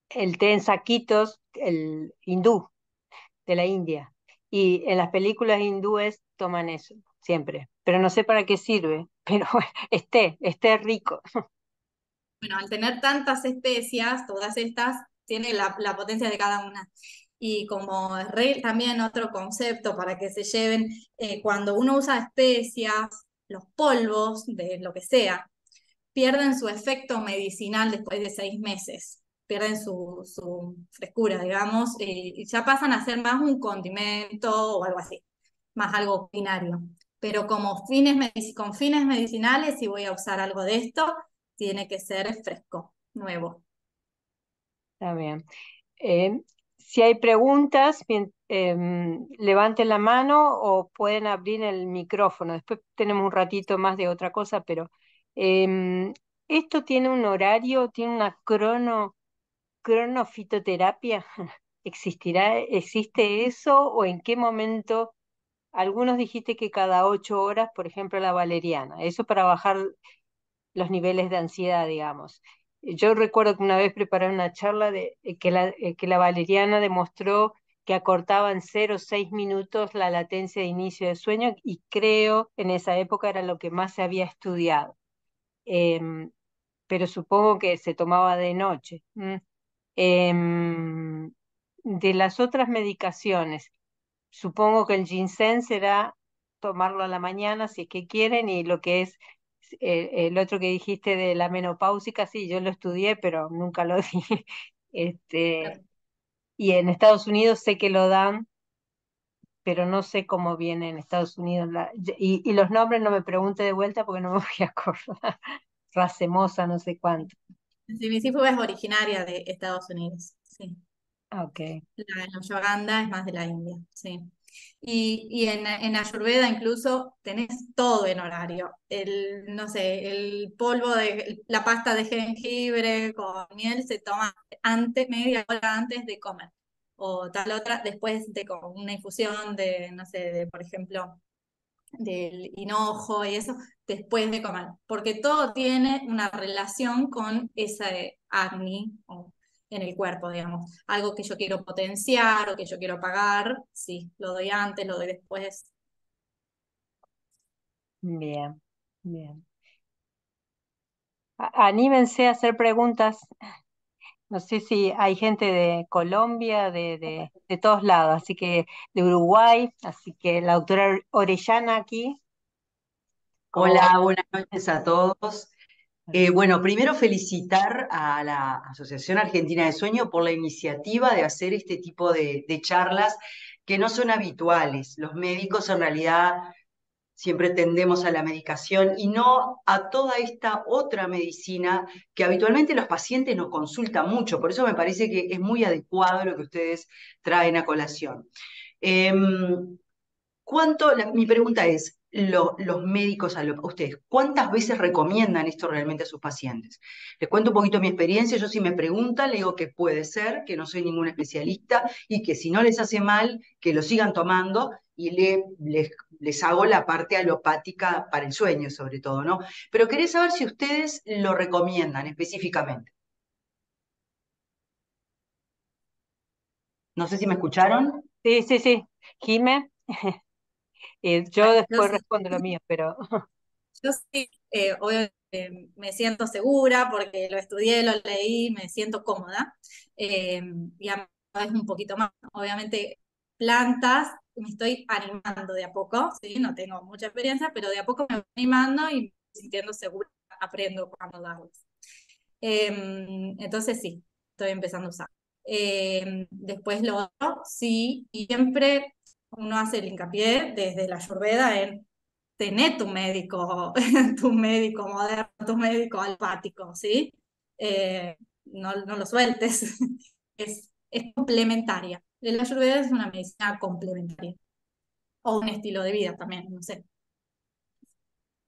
el té en saquitos, el hindú de la India. Y en las películas hindúes toman eso, siempre. Pero no sé para qué sirve, pero es té rico. Bueno, al tener tantas especias, todas estas, tiene la potencia de cada una. Y como también otro concepto para que se lleven, cuando uno usa especias, los polvos de lo que sea, pierden su efecto medicinal después de 6 meses, pierden su frescura, digamos, y ya pasan a ser más un condimento o algo así, más algo culinario. Pero como con fines medicinales, si voy a usar algo de esto, tiene que ser fresco, nuevo. Está bien. Si hay preguntas, levanten la mano o pueden abrir el micrófono. Después tenemos un ratito más de otra cosa, pero em, esto tiene un horario, tiene una cronofitoterapia. ¿Existe eso o en qué momento? Algunos dijiste que cada 8 horas, por ejemplo, la valeriana. Eso para bajar los niveles de ansiedad, digamos. Yo recuerdo que una vez preparé una charla de que la valeriana demostró que acortaba en 0,6 minutos la latencia de inicio de sueño y creo en esa época era lo que más se había estudiado. Em, pero supongo que se tomaba de noche. Em, de las otras medicaciones, supongo que el ginseng será tomarlo a la mañana si es que quieren y lo que es el otro que dijiste de la menopáusica, sí, yo lo estudié, pero nunca lo di. Este, y en Estados Unidos sé que lo dan, pero no sé cómo viene en Estados Unidos. Y los nombres no me pregunte de vuelta porque no me voy a acordar. Racemosa, no sé cuánto. Sí, mi sifu es originaria de Estados Unidos, sí. Ah, ok, La Yoganda es más de la India, sí. Y en Ayurveda incluso tenés todo en horario. No sé, el polvo de la pasta de jengibre con miel se toma media hora antes de comer. O tal otra, después de con una infusión de, no sé, por ejemplo, del hinojo y eso, después de comer. Porque todo tiene una relación con ese acné en el cuerpo, digamos. Algo que yo quiero potenciar o que yo quiero pagar, sí, lo doy antes, lo doy después. bien, bien. Anímense a hacer preguntas. No sé si hay gente de Colombia, de todos lados, así que de Uruguay, así que la doctora Orellana aquí, ¿cómo va? Hola, buenas noches a todos. Bueno, primero felicitar a la Asociación Argentina de Sueño por la iniciativa de hacer este tipo de charlas que no son habituales. Los médicos en realidad siempre tendemos a la medicación y no a toda esta otra medicina que habitualmente los pacientes nos consultan mucho. Por eso me parece que es muy adecuado lo que ustedes traen a colación. Mi pregunta es, los médicos, ustedes, ¿cuántas veces recomiendan esto realmente a sus pacientes? Les cuento un poquito mi experiencia. Yo, si me preguntan, le digo que puede ser, que no soy ningún especialista y que si no les hace mal, que lo sigan tomando, y les hago la parte alopática para el sueño, sobre todo, ¿no? Pero quería saber si ustedes lo recomiendan específicamente. No sé si me escucharon. Sí, sí, sí. Jime, yo Bueno, yo después sí. respondo lo mío, pero Yo sí, obviamente me siento segura porque lo estudié, lo leí, me siento cómoda. Y a es un poquito más, obviamente, plantas, me estoy animando de a poco, ¿sí? No tengo mucha experiencia, pero de a poco me voy animando y me voy sintiendo segura, aprendo cuando darlas. Entonces sí, estoy empezando a usar. Después lo otro, sí, y siempre uno hace el hincapié desde la Ayurveda en tener tu médico, tu médico moderno, tu médico alopático, ¿sí? No lo sueltes, es complementaria. La Ayurveda es una medicina complementaria, o un estilo de vida también, no sé.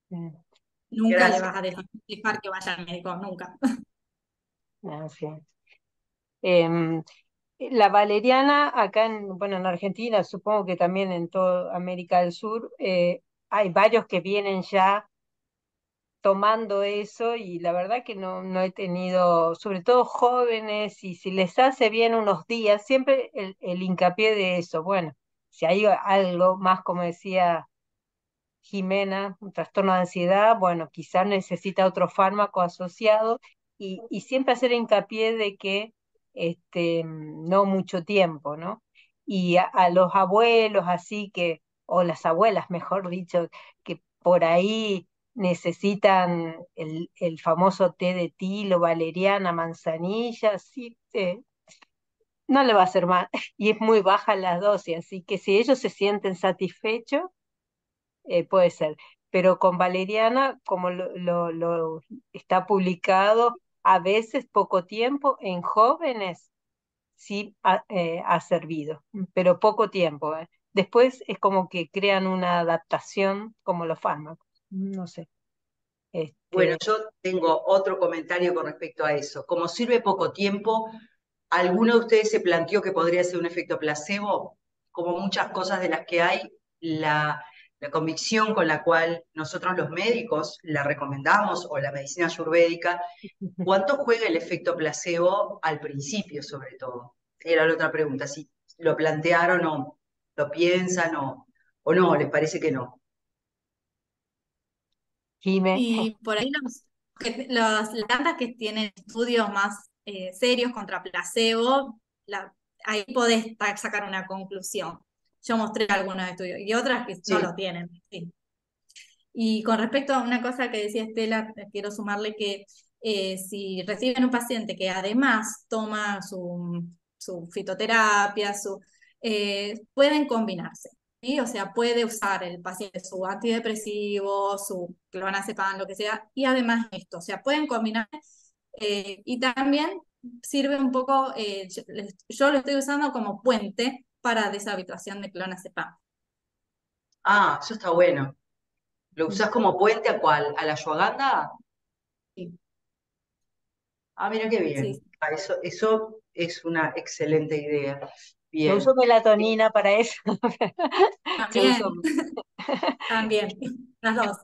mm, Nunca le Gracias. vas a dejar que vaya al médico, nunca. sí. Em, la valeriana acá bueno, en Argentina, supongo que también en toda América del Sur, hay varios que vienen ya tomando eso y la verdad que no he tenido, sobre todo jóvenes, y si les hace bien unos días, siempre el hincapié de eso. Bueno, si hay algo más, como decía Jimena, un trastorno de ansiedad, bueno, quizás necesita otro fármaco asociado y siempre hacer hincapié de que no mucho tiempo, ¿no? Y a los abuelos, así que, o las abuelas, mejor dicho, que por ahí necesitan el famoso té de tilo, valeriana, manzanilla, sí, no le va a hacer mal. Y es muy baja la dosis, así que si ellos se sienten satisfechos, puede ser, pero con Valeriana, como lo está publicado, a veces poco tiempo en jóvenes sí ha servido, pero poco tiempo. Después es como que crean una adaptación como los fármacos, no sé. Bueno, Este, yo tengo otro comentario con respecto a eso. Como sirve poco tiempo, ¿alguno de ustedes se planteó que podría ser un efecto placebo? Como muchas cosas de las que hay, la convicción con la cual nosotros los médicos la recomendamos, o la medicina ayurvédica, ¿cuánto juega el efecto placebo al principio, sobre todo? Era la otra pregunta, si lo plantearon o lo piensan o no, les parece que no. Jime, Y por ahí las plantas que tienen estudios más serios contra placebo, ahí podés sacar una conclusión. Yo mostré algunos estudios y otras que no Sí. lo tienen. Sí. Y con respecto a una cosa que decía Estela, quiero sumarle que si reciben un paciente que además toma su fitoterapia, pueden combinarse. ¿Sí? O sea, puede usar el paciente su antidepresivo, su clonazepam, lo que sea, y además esto. O sea, pueden combinar. Y también sirve un poco, yo lo estoy usando como puente para deshabituación de clonazepam. Ah, eso está bueno. ¿Lo usás como puente a cuál? ¿A la ashwagandha? Sí, Ah, mira qué bien. sí, Ah, eso es una excelente idea. yo Bien. uso melatonina para eso. Yo también. uso, También, las dos.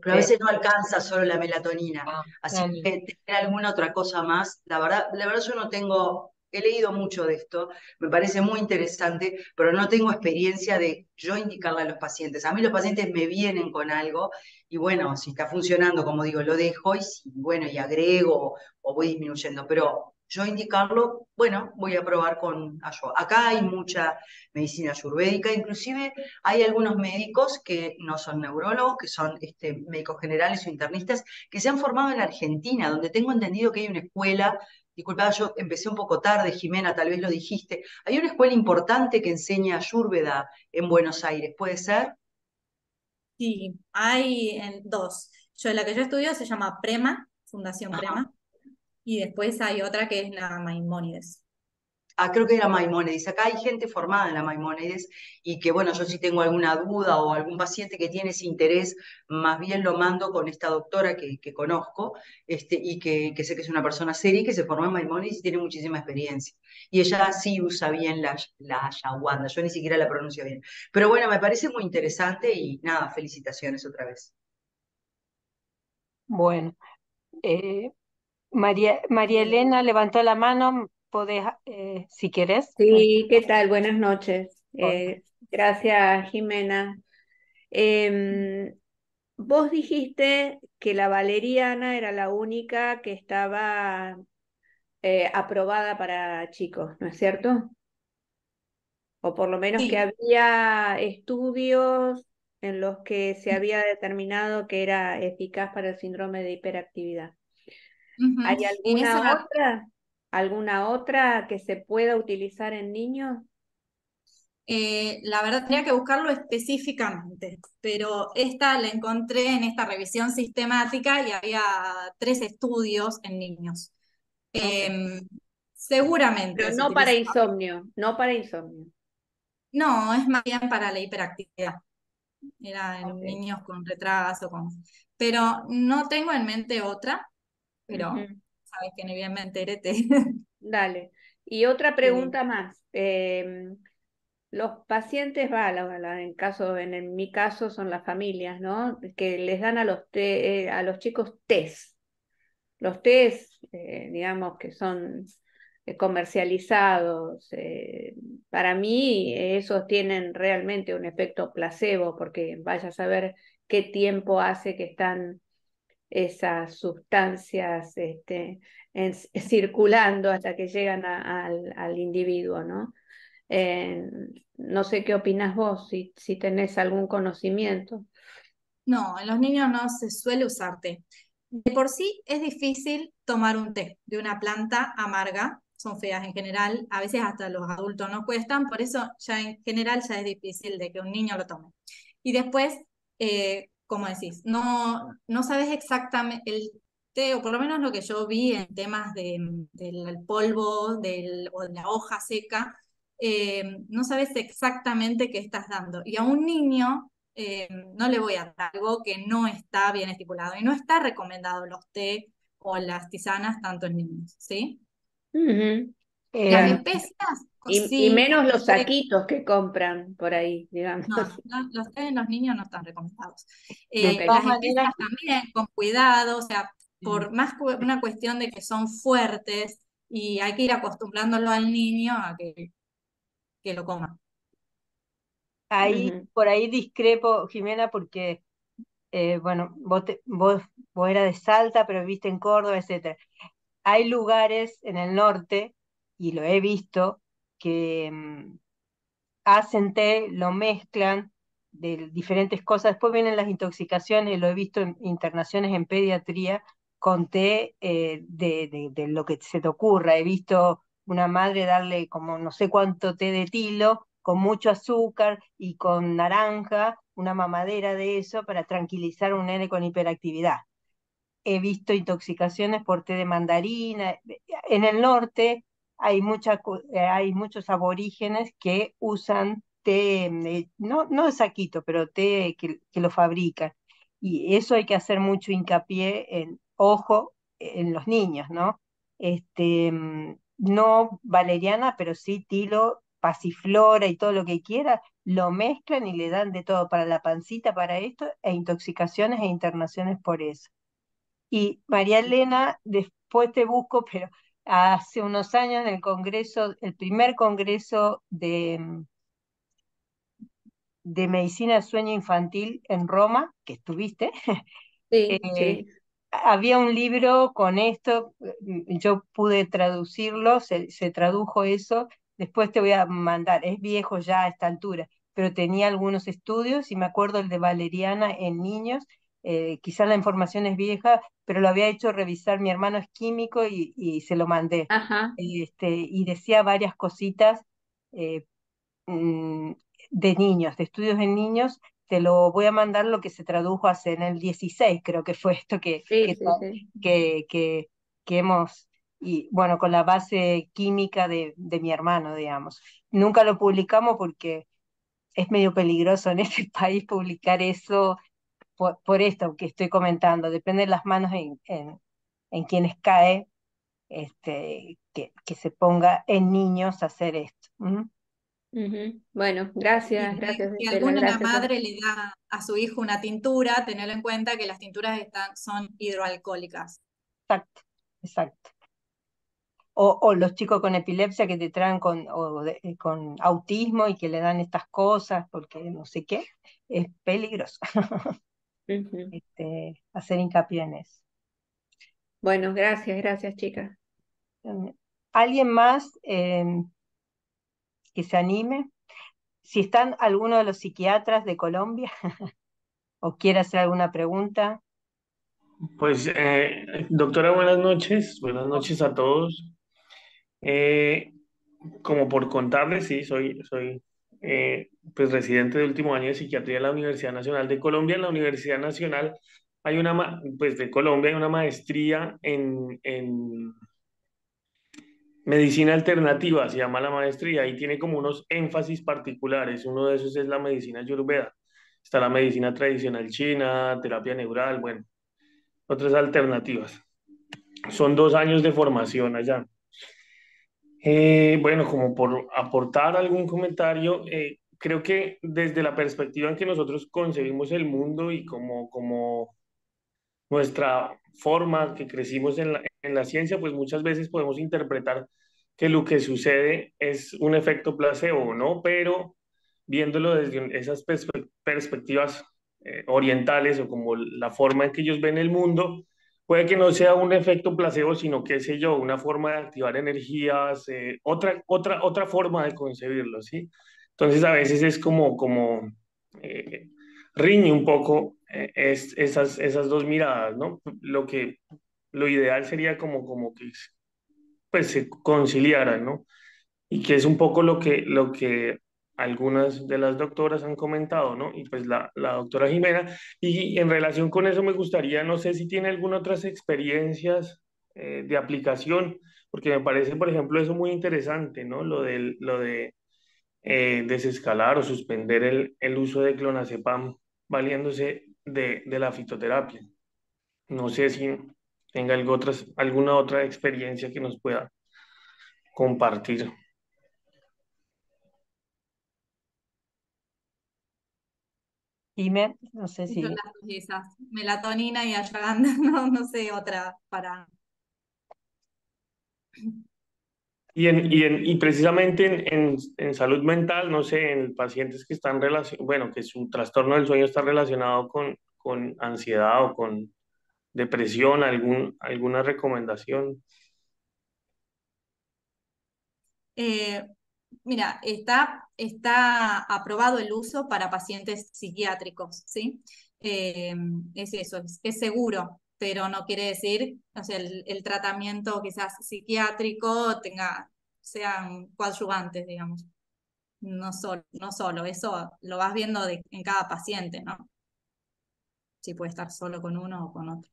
Pero a este, veces no alcanza solo la melatonina. ah, Así ah, que tener alguna otra cosa más, la verdad yo no tengo, he leído mucho de esto, me parece muy interesante, pero no tengo experiencia de yo indicarle a los pacientes. A mí los pacientes me vienen con algo y bueno, si está funcionando, como digo, lo dejo y si, bueno, y agrego o voy disminuyendo, pero yo indicarlo, bueno, voy a probar con ayuda. Acá hay mucha medicina ayurvédica, inclusive hay algunos médicos que no son neurólogos, que son médicos generales o internistas, que se han formado en Argentina, donde tengo entendido que hay una escuela. Disculpa, yo empecé un poco tarde, Jimena, tal vez lo dijiste. Hay una escuela importante que enseña Ayurveda en Buenos Aires, ¿puede ser? Sí, hay dos. La que yo estudio se llama Prema, Fundación Ajá. Prema, y después hay otra que es la Maimónides. creo que era Maimónides. Acá hay gente formada en la Maimónides y que, bueno, yo si tengo alguna duda o algún paciente que tiene ese interés, más bien lo mando con esta doctora que conozco y que sé que es una persona seria y que se formó en Maimónides y tiene muchísima experiencia. Y ella sí usa bien la ashwagandha, yo ni siquiera la pronuncio bien. Pero bueno, me parece muy interesante y nada, felicitaciones otra vez. Bueno, eh, María Elena levantó la mano, podés, si querés. Sí, ¿qué tal? Buenas noches. Hola. Gracias, Jimena. Em, Vos dijiste que la valeriana era la única que estaba aprobada para chicos, ¿no es cierto? O por lo menos que Sí. había estudios en los que se había determinado que era eficaz para el síndrome de hiperactividad. Ujú. ¿Hay En esa, alguna otra? ¿Alguna otra que se pueda utilizar en niños? la verdad tenía que buscarlo específicamente, pero esta la encontré en esta revisión sistemática y había 3 estudios en niños. Ok. Em, Seguramente Pero se no para utiliza. insomnio, no para insomnio. No, es más bien para la hiperactividad. Era Ok. en niños con retraso, pero no tengo en mente otra, pero Ujú. sabes que ni bien me enteré, Dale. Y otra te- pregunta más. Los pacientes, en mi caso son las familias, ¿no? Que les dan a los chicos test. Los test, digamos, que son comercializados, para mí esos tienen realmente un efecto placebo, porque vaya a saber qué tiempo hace que están esas sustancias circulando hasta que llegan al individuo, ¿no? Eh, no sé qué opinas vos, si tenés algún conocimiento. No, en los niños no se suele usar té. De por sí es difícil tomar un té de una planta amarga, son feas en general, a veces hasta los adultos no cuestan, por eso ya en general ya es difícil de que un niño lo tome. Y después, como decís, no sabes exactamente el té, o por lo menos lo que yo vi en temas del polvo o de la hoja seca, no sabes exactamente qué estás dando. Y a un niño no le voy a dar algo que no está bien estipulado y no está recomendado los té o las tisanas tanto en niños, ¿sí? Ujú. Las Em, Claro. especias, Y sí, menos los los té, saquitos que compran por ahí, digamos. los té en los niños no están recomendados. de Ok. todas Las maneras, especias también, con cuidado, o sea, por más una cuestión de que son fuertes y hay que ir acostumbrándolo al niño a que lo coma. ahí, Ujú. por ahí discrepo, Jimena, porque, bueno, vos eras de Salta, pero viste en Córdoba, etcétera. Hay lugares en el norte, y lo he visto, que hacen té, lo mezclan de diferentes cosas. Después vienen las intoxicaciones, lo he visto en internaciones en pediatría con té de lo que se te ocurra. He visto una madre darle como no sé cuánto té de tilo con mucho azúcar y con naranja, una mamadera de eso para tranquilizar a un nene con hiperactividad. He visto intoxicaciones por té de mandarina. En el norte hay muchos aborígenes que usan té, no de saquito, pero té que lo fabrican. Y eso hay que hacer mucho hincapié en, ojo, en los niños, ¿no? No valeriana, pero sí tilo, pasiflora y todo lo que quiera, lo mezclan y le dan de todo para la pancita, para esto, e intoxicaciones e internaciones por eso. Y María Elena, después te busco, pero hace unos años en el Congreso, el primer Congreso de Medicina del Sueño Infantil en Roma, que estuviste, Sí, eh, sí. había un libro con esto, yo pude traducirlo, se tradujo eso, después te voy a mandar, es viejo ya a esta altura, pero tenía algunos estudios y me acuerdo el de Valeriana en niños, quizás la información es vieja, pero lo había hecho revisar, mi hermano es químico y se lo mandé. Ajá. Y decía varias cositas eh, mm, de niños, de estudios en niños, te lo voy a mandar lo que se tradujo hace en el 16, creo que fue esto Sí, sí, sí. que, que, que hemos y bueno, con la base química de mi hermano, digamos. Nunca lo publicamos porque es medio peligroso en este país publicar eso por esto que estoy comentando. Depende de las manos en quienes cae, que se ponga en niños a hacer esto. ¿Mm? Ujú. Bueno, Y gracias, si Estela, alguna gracias por... madre le da a su hijo una tintura, tenerlo en cuenta que las tinturas son hidroalcohólicas. Exacto, exacto. O los chicos con epilepsia que te traen con autismo y que le dan estas cosas porque no sé qué, es peligroso. Ujú. Hacer hincapié en eso. Bueno, gracias, chicas. ¿Alguien más que se anime? Si están alguno de los psiquiatras de Colombia o quiere hacer alguna pregunta. Pues, doctora, buenas noches a todos. Eh, Como por contarles, sí, soy pues residente de último año de psiquiatría en la Universidad Nacional de Colombia. En la Universidad Nacional hay pues de Colombia hay una maestría en medicina alternativa, se llama la maestría, y tiene como unos énfasis particulares. Uno de esos es la medicina ayurveda. Está la medicina tradicional china, terapia neural, bueno, otras alternativas. Son 2 años de formación allá. Bueno, como por aportar algún comentario, creo que desde la perspectiva en que nosotros concebimos el mundo y como nuestra forma que crecimos en la ciencia, pues muchas veces podemos interpretar que lo que sucede es un efecto placebo, ¿no? Pero viéndolo desde esas perspectivas orientales o como la forma en que ellos ven el mundo, puede que no sea un efecto placebo, sino, qué sé yo, una forma de activar energías, otra forma de concebirlo, ¿sí? Entonces a veces es eh, riñe un poco esas dos miradas, ¿no? Lo ideal sería como que pues se conciliaran, ¿no? Y que es un poco lo que algunas de las doctoras han comentado, ¿no? Y pues la doctora Jimena. Y en relación con eso me gustaría, no sé si tiene alguna otras experiencias de aplicación, porque me parece, por ejemplo, eso muy interesante, ¿no? Lo de desescalar o suspender el uso de clonazepam valiéndose de la fitoterapia. No sé si tenga alguna otra experiencia que nos pueda compartir. Jimé, no sé Y son si... las dos esas, melatonina y ashwagandha, no sé otra para... Y precisamente en salud mental, no sé, en pacientes que están bueno, que su trastorno del sueño está relacionado con ansiedad o con depresión, alguna recomendación. Eh, Mira, está aprobado el uso para pacientes psiquiátricos, ¿sí? Eh, es eso, es seguro, pero no quiere decir, o sea, el tratamiento quizás psiquiátrico sean coadyuvantes, digamos. No solo, eso lo vas viendo en cada paciente, ¿no? Si puede estar solo con uno o con otro.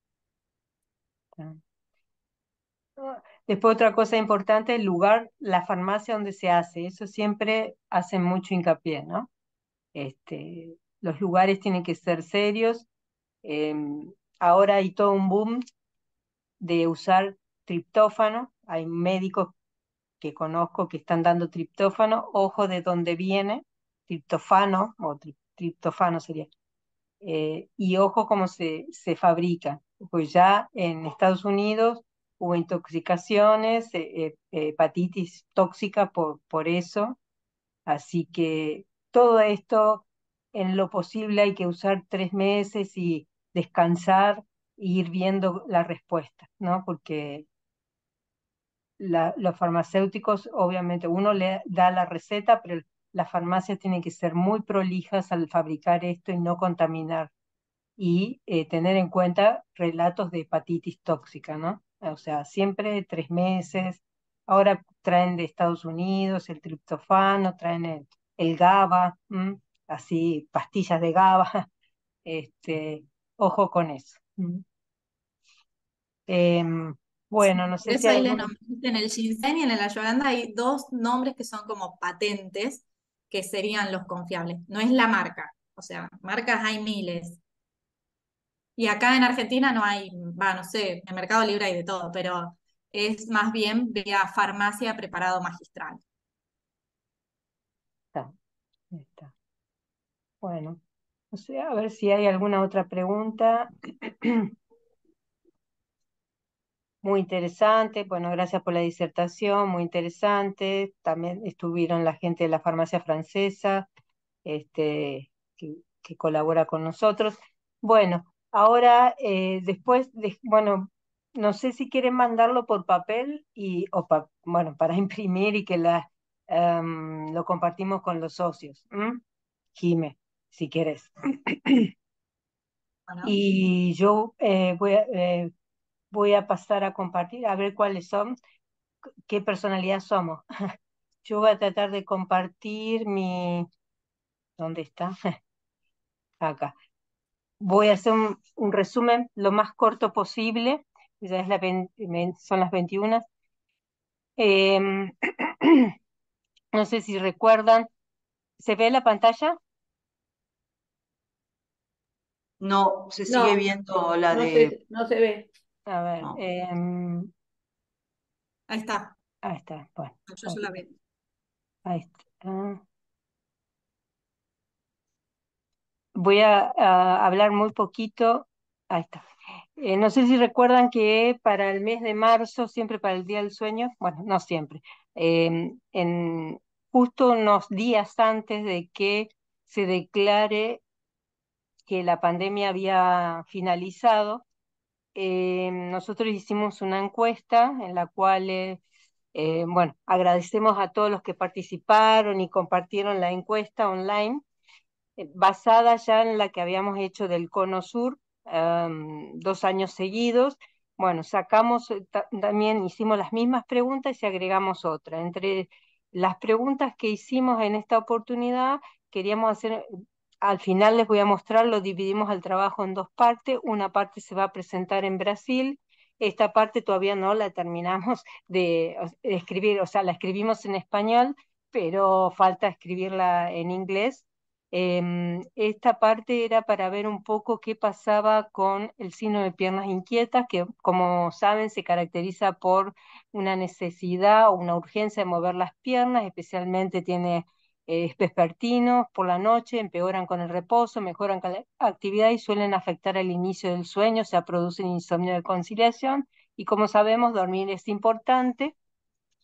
Después otra cosa importante, el lugar, la farmacia donde se hace, eso siempre hace mucho hincapié, ¿no? Los lugares tienen que ser serios. eh, Ahora hay todo un boom de usar triptófano, hay médicos que conozco que están dando triptófano, ojo de dónde viene, triptofano, o triptofano sería, y ojo cómo se fabrica, pues ya en Estados Unidos hubo intoxicaciones, hepatitis tóxica por eso, así que todo esto en lo posible hay que usar 3 meses y descansar e ir viendo la respuesta, ¿no? Porque los farmacéuticos, obviamente, uno le da la receta, pero las farmacias tienen que ser muy prolijas al fabricar esto y no contaminar y tener en cuenta relatos de hepatitis tóxica, ¿no? O sea, siempre 3 meses. Ahora traen de Estados Unidos el triptofano, traen el GABA, ¿m? Así, pastillas de GABA. Ojo con eso. ¿M? Em, Bueno, no Por sé si eso hay ahí les alguna... nombré, en el ginseng y en el ashwagandha hay dos nombres que son como patentes, que serían los confiables. No es la marca, o sea, marcas hay miles. Y acá en Argentina no hay, va, no sé, en Mercado Libre hay de todo, pero es más bien vía farmacia preparado magistral. Está, está. Bueno, no sé, a ver si hay alguna otra pregunta. Muy interesante, bueno, gracias por la disertación, muy interesante. También estuvieron la gente de la farmacia francesa, que colabora con nosotros. Bueno, ahora bueno, no sé si quieren mandarlo por papel bueno, para imprimir y que lo compartimos con los socios. Jime, si quieres. Bueno, Y yo voy a pasar a compartir, a ver cuáles son, qué personalidad somos. Yo voy a tratar de compartir ¿dónde está? Acá. Voy a hacer un resumen lo más corto posible, ya es son las 21. Em, no sé si recuerdan, ¿se ve la pantalla? No, se sigue No, viendo la de... no se ve. A ver, No. ahí está, ahí está, bueno, yo ya la veo. ahí está. Voy a hablar muy poquito. Ahí está. No sé si recuerdan que para el mes de marzo, siempre para el Día del Sueño, bueno, no siempre, justo unos días antes de que se declare que la pandemia había finalizado, nosotros hicimos una encuesta en la cual, bueno, agradecemos a todos los que participaron y compartieron la encuesta online basada ya en la que habíamos hecho del Cono Sur 2 años seguidos. Bueno, también hicimos las mismas preguntas y agregamos otra. Entre las preguntas que hicimos en esta oportunidad, queríamos hacer, al final les voy a mostrar, lo dividimos el trabajo en dos partes. Una parte se va a presentar en Brasil. Esta parte todavía no la terminamos de escribir, o sea, la escribimos en español, pero falta escribirla en inglés. Esta parte era para ver un poco qué pasaba con el síndrome de piernas inquietas, que como saben se caracteriza por una necesidad o una urgencia de mover las piernas, especialmente tiene vespertinos por la noche, empeoran con el reposo, mejoran con la actividad y suelen afectar el inicio del sueño, o sea, producen insomnio de conciliación. Y como sabemos, dormir es importante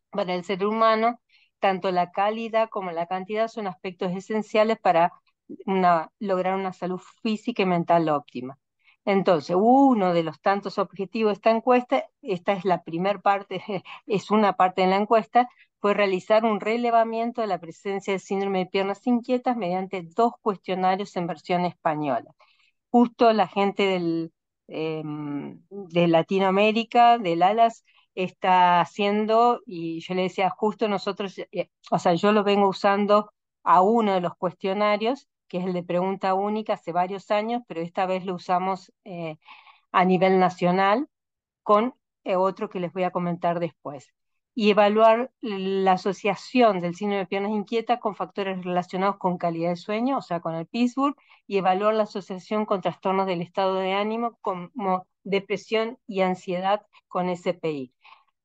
para el ser humano. Tanto la calidad como la cantidad son aspectos esenciales para lograr una salud física y mental óptima. Entonces, uno de los tantos objetivos de esta encuesta, esta es la primera parte, es una parte de la encuesta, fue realizar un relevamiento de la presencia del síndrome de piernas inquietas mediante 2 cuestionarios en versión española. Justo la gente de Latinoamérica, del ALAS, está haciendo, y yo le decía, justo nosotros, o sea, yo lo vengo usando a uno de los cuestionarios, que es el de pregunta única, hace varios años, pero esta vez lo usamos a nivel nacional con otro que les voy a comentar después. Y evaluar la asociación del síndrome de piernas inquietas con factores relacionados con calidad de sueño, o sea, con el Pittsburgh, y evaluar la asociación con trastornos del estado de ánimo como depresión y ansiedad con SPI.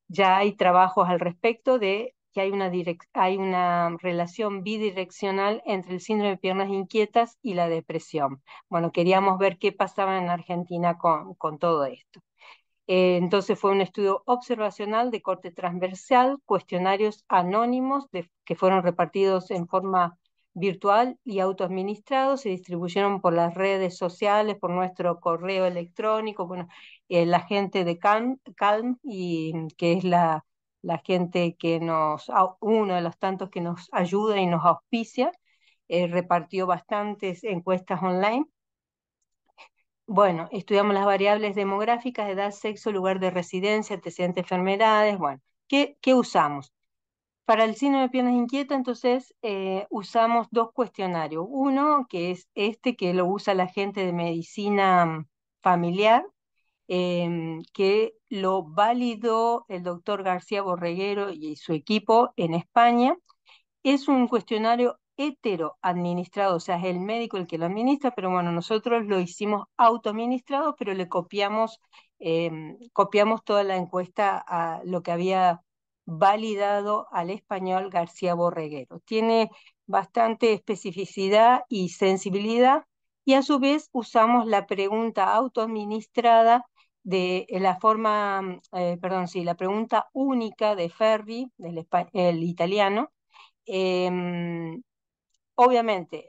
Ya hay trabajos al respecto de que hay una relación bidireccional entre el síndrome de piernas inquietas y la depresión. Bueno, queríamos ver qué pasaba en Argentina con todo esto. Entonces fue un estudio observacional de corte transversal, cuestionarios anónimos que fueron repartidos en forma virtual y autoadministrados, se distribuyeron por las redes sociales, por nuestro correo electrónico, bueno, la gente de Calm y que es la gente que uno de los tantos que nos ayuda y nos auspicia, repartió bastantes encuestas online. Bueno, estudiamos las variables demográficas, edad, sexo, lugar de residencia, antecedentes de enfermedades. Bueno, ¿qué usamos? Para el síndrome de piernas inquietas, entonces, usamos 2 cuestionarios. Uno, que es este, que lo usa la gente de medicina familiar, que lo validó el doctor García Borreguero y su equipo en España. Es un cuestionario heteroadministrado, o sea, es el médico el que lo administra, pero bueno, nosotros lo hicimos autoadministrado, pero le copiamos toda la encuesta a lo que había validado al español García Borreguero. Tiene bastante especificidad y sensibilidad, y a su vez usamos la pregunta autoadministrada de la forma, perdón, sí, la pregunta única de Ferri, el italiano. Em, Obviamente,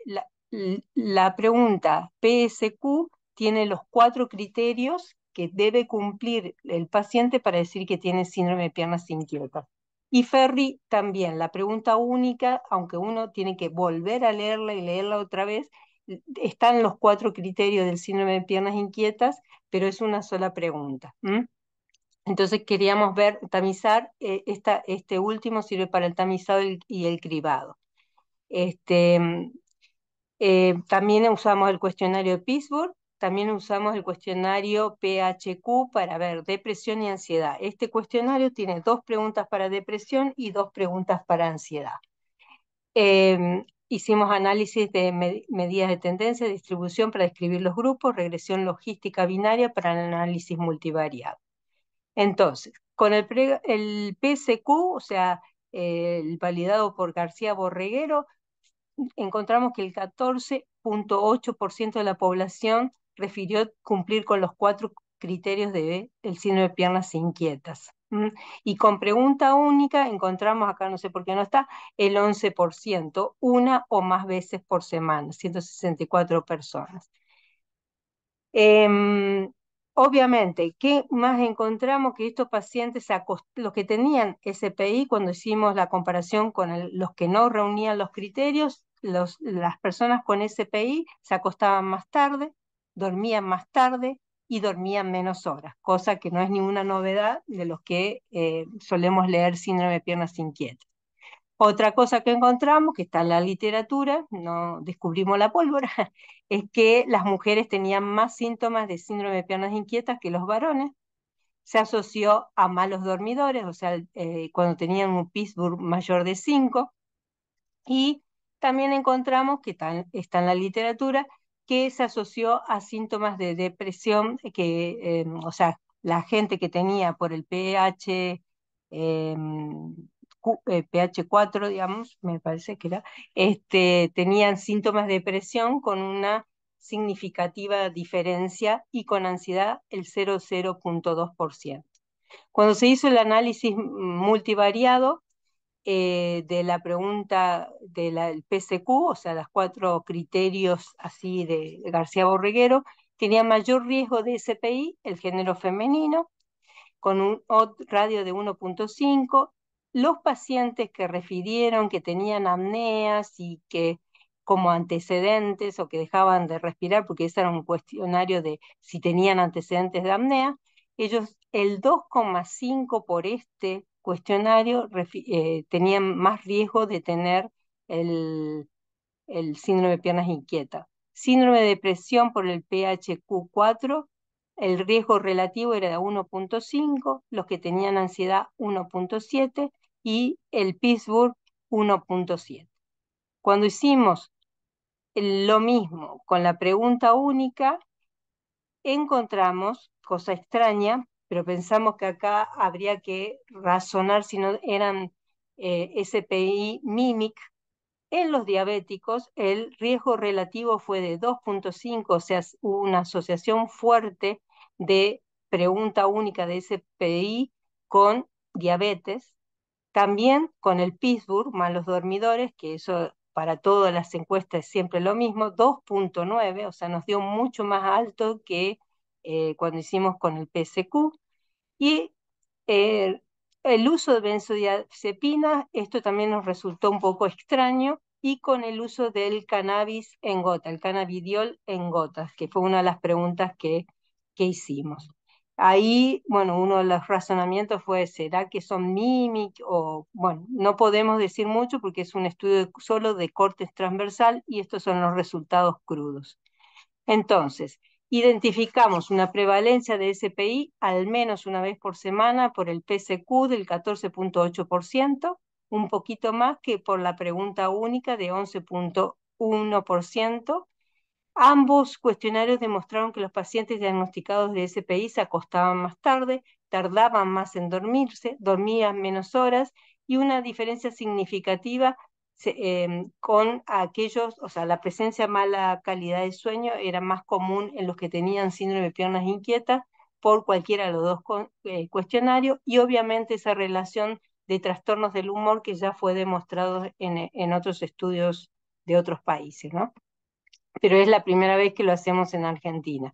la pregunta PSQ tiene los 4 criterios que debe cumplir el paciente para decir que tiene síndrome de piernas inquietas. Y Ferri también, la pregunta única, aunque uno tiene que volver a leerla y leerla otra vez, están los 4 criterios del síndrome de piernas inquietas, pero es una sola pregunta. Entonces queríamos ver, tamizar, este último sirve para el tamizado y el cribado. También usamos el cuestionario de Pittsburgh, también usamos el cuestionario PHQ para ver depresión y ansiedad. Este cuestionario tiene 2 preguntas para depresión y 2 preguntas para ansiedad. Hicimos análisis de medidas de tendencia, distribución para describir los grupos, regresión logística binaria para el análisis multivariado. Entonces, con el PSQ, o sea, el validado por García Borreguero, encontramos que el 14.8% de la población refirió cumplir con los 4 criterios del síndrome de piernas inquietas. Y con pregunta única encontramos, acá no sé por qué no está, el 11%, una o más veces por semana, 164 personas. Obviamente, ¿qué más encontramos? Que estos pacientes, los que tenían SPI, cuando hicimos la comparación con los que no reunían los criterios, las personas con SPI se acostaban más tarde, dormían más tarde y dormían menos horas, cosa que no es ninguna novedad de los que solemos leer síndrome de piernas inquietas. Otra cosa que encontramos, que está en la literatura, no descubrimos la pólvora, es que las mujeres tenían más síntomas de síndrome de piernas inquietas que los varones. Se asoció a malos dormidores, o sea, cuando tenían un Pittsburgh mayor de 5. Y también encontramos, que está en la literatura, que se asoció a síntomas de depresión, o sea, la gente que tenía por el pH 4, digamos, me parece que era, tenían síntomas de depresión con una significativa diferencia y con ansiedad el 0,2%. Cuando se hizo el análisis multivariado de la pregunta del PSQ, o sea, los 4 criterios así de García Borreguero, tenía mayor riesgo de SPI el género femenino, con un radio de 1.5. Los pacientes que refirieron que tenían apneas y que como antecedentes o que dejaban de respirar, porque ese era un cuestionario de si tenían antecedentes de apnea, ellos el 2,5 por este cuestionario tenían más riesgo de tener el síndrome de piernas inquietas. Síndrome de depresión por el PHQ-4, el riesgo relativo era de 1.5, los que tenían ansiedad 1.7 y el Pittsburgh 1.7. Cuando hicimos lo mismo con la pregunta única, encontramos, cosa extraña, pero pensamos que acá habría que razonar si no eran SPI MIMIC. En los diabéticos, el riesgo relativo fue de 2.5, o sea, hubo una asociación fuerte de pregunta única de SPI con diabetes. También con el Pittsburgh, malos dormidores, que eso para todas las encuestas es siempre lo mismo, 2.9, o sea, nos dio mucho más alto que cuando hicimos con el PSQ. Y eh, el uso de benzodiazepinas, esto también nos resultó un poco extraño, y con el uso del cannabis en gota, el cannabidiol en gotas, que fue una de las preguntas que hicimos. Ahí, bueno, uno de los razonamientos fue, ¿será que son MIMIC? O, bueno, no podemos decir mucho porque es un estudio solo de cortes transversal y estos son los resultados crudos. Entonces, Identificamos una prevalencia de SPI al menos una vez por semana por el PSQ del 14,8%, un poquito más que por la pregunta única de 11,1%. Ambos cuestionarios demostraron que los pacientes diagnosticados de SPI se acostaban más tarde, tardaban más en dormirse, dormían menos horas, y una diferencia significativa con aquellos, o sea, la presencia de mala calidad de sueño era más común en los que tenían síndrome de piernas inquietas por cualquiera de los dos cuestionarios, y obviamente esa relación de trastornos del humor que ya fue demostrado en otros estudios de otros países, ¿no? Pero es la primera vez que lo hacemos en Argentina.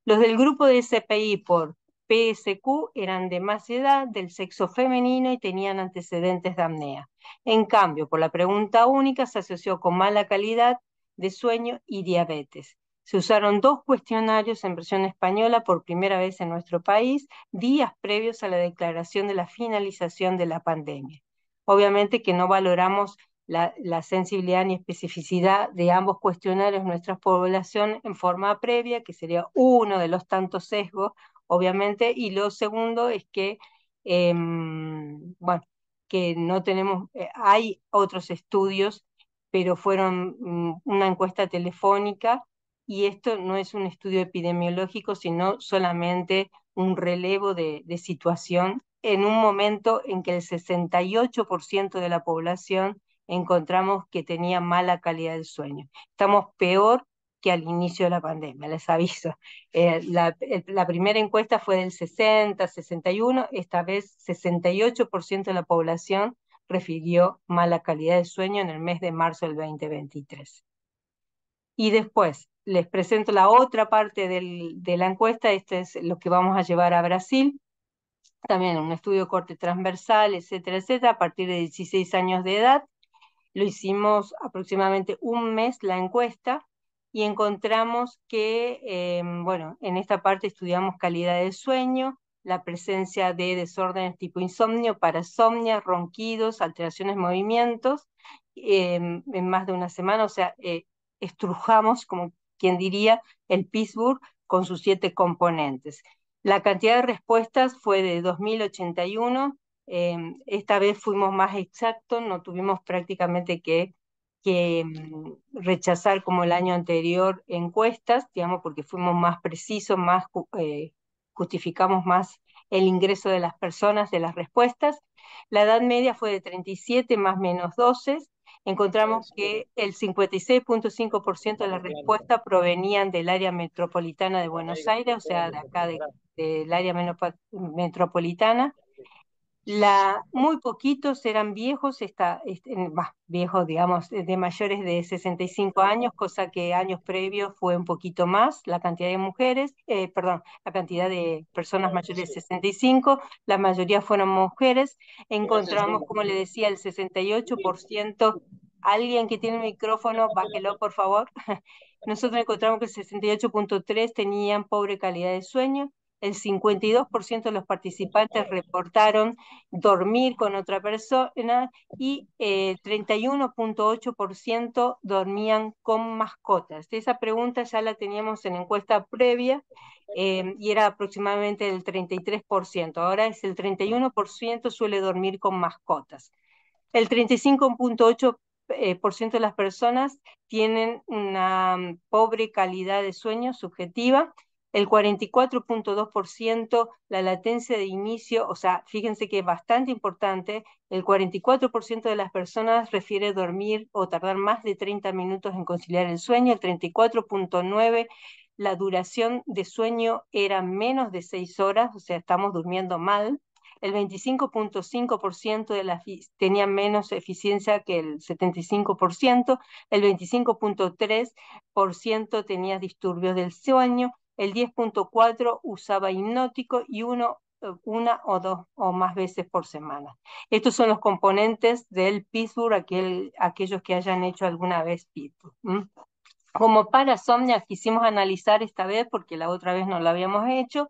Los del grupo de SPI por PSQ eran de más edad, del sexo femenino y tenían antecedentes de apnea. En cambio, por la pregunta única se asoció con mala calidad de sueño y diabetes. Se usaron 2 cuestionarios en versión española por primera vez en nuestro país, días previos a la declaración de la finalización de la pandemia. Obviamente que no valoramos la sensibilidad ni especificidad de ambos cuestionarios en nuestra población en forma previa, que sería uno de los tantos sesgos, obviamente, y lo segundo es que, bueno, que no tenemos, hay otros estudios, pero fueron una encuesta telefónica, y esto no es un estudio epidemiológico, sino solamente un relevo de situación en un momento en que el 68% de la población encontramos que tenía mala calidad del sueño. Estamos peor que al inicio de la pandemia, les aviso. La primera encuesta fue del 60, 61, esta vez 68% de la población refirió mala calidad del sueño en el mes de marzo del 2023. Y después les presento la otra parte de la encuesta. Este es lo que vamos a llevar a Brasil, también un estudio de corte transversal, etcétera, etcétera, a partir de 16 años de edad. Lo hicimos aproximadamente un mes la encuesta y encontramos que, bueno, en esta parte estudiamos calidad del sueño, la presencia de desórdenes tipo insomnio, parasomnia, ronquidos, alteraciones de movimientos, en más de una semana, o sea, estrujamos, como quien diría, el Pittsburgh con sus 7 componentes. La cantidad de respuestas fue de 2081. Esta vez fuimos más exactos, no tuvimos prácticamente que rechazar como el año anterior encuestas, digamos, porque fuimos más precisos, justificamos más el ingreso de las personas, de las respuestas. La edad media fue de 37 más menos 12. Encontramos que el 56,5% de la respuesta provenían del área metropolitana de Buenos Aires, o sea, de acá del área metropolitana. Muy poquitos eran viejos, viejos, digamos, de mayores de 65 años, cosa que años previos fue un poquito más la cantidad de mujeres, perdón, la cantidad de personas mayores de 65, la mayoría fueron mujeres. Encontramos, como le decía, el 68%. Alguien que tiene un micrófono, bájelo, por favor. Nosotros encontramos que el 68,3% tenían pobre calidad de sueño. El 52% de los participantes reportaron dormir con otra persona y 31,8% dormían con mascotas. Esa pregunta ya la teníamos en encuesta previa y era aproximadamente el 33%. Ahora es el 31% suele dormir con mascotas. El 35,8% de las personas tienen una pobre calidad de sueño subjetiva. El 44,2% la latencia de inicio, o sea, fíjense que es bastante importante, el 44% de las personas refiere dormir o tardar más de 30 minutos en conciliar el sueño, el 34,9% la duración de sueño era menos de 6 horas, o sea, estamos durmiendo mal. El 25,5% tenía menos eficiencia que el 75%, el 25,3% tenía disturbios del sueño, el 10,4% usaba hipnótico y una o 2 o más veces por semana. Estos son los componentes del Pittsburgh, aquellos que hayan hecho alguna vez Pittsburgh. Como parasomnia quisimos analizar esta vez, porque la otra vez no lo habíamos hecho,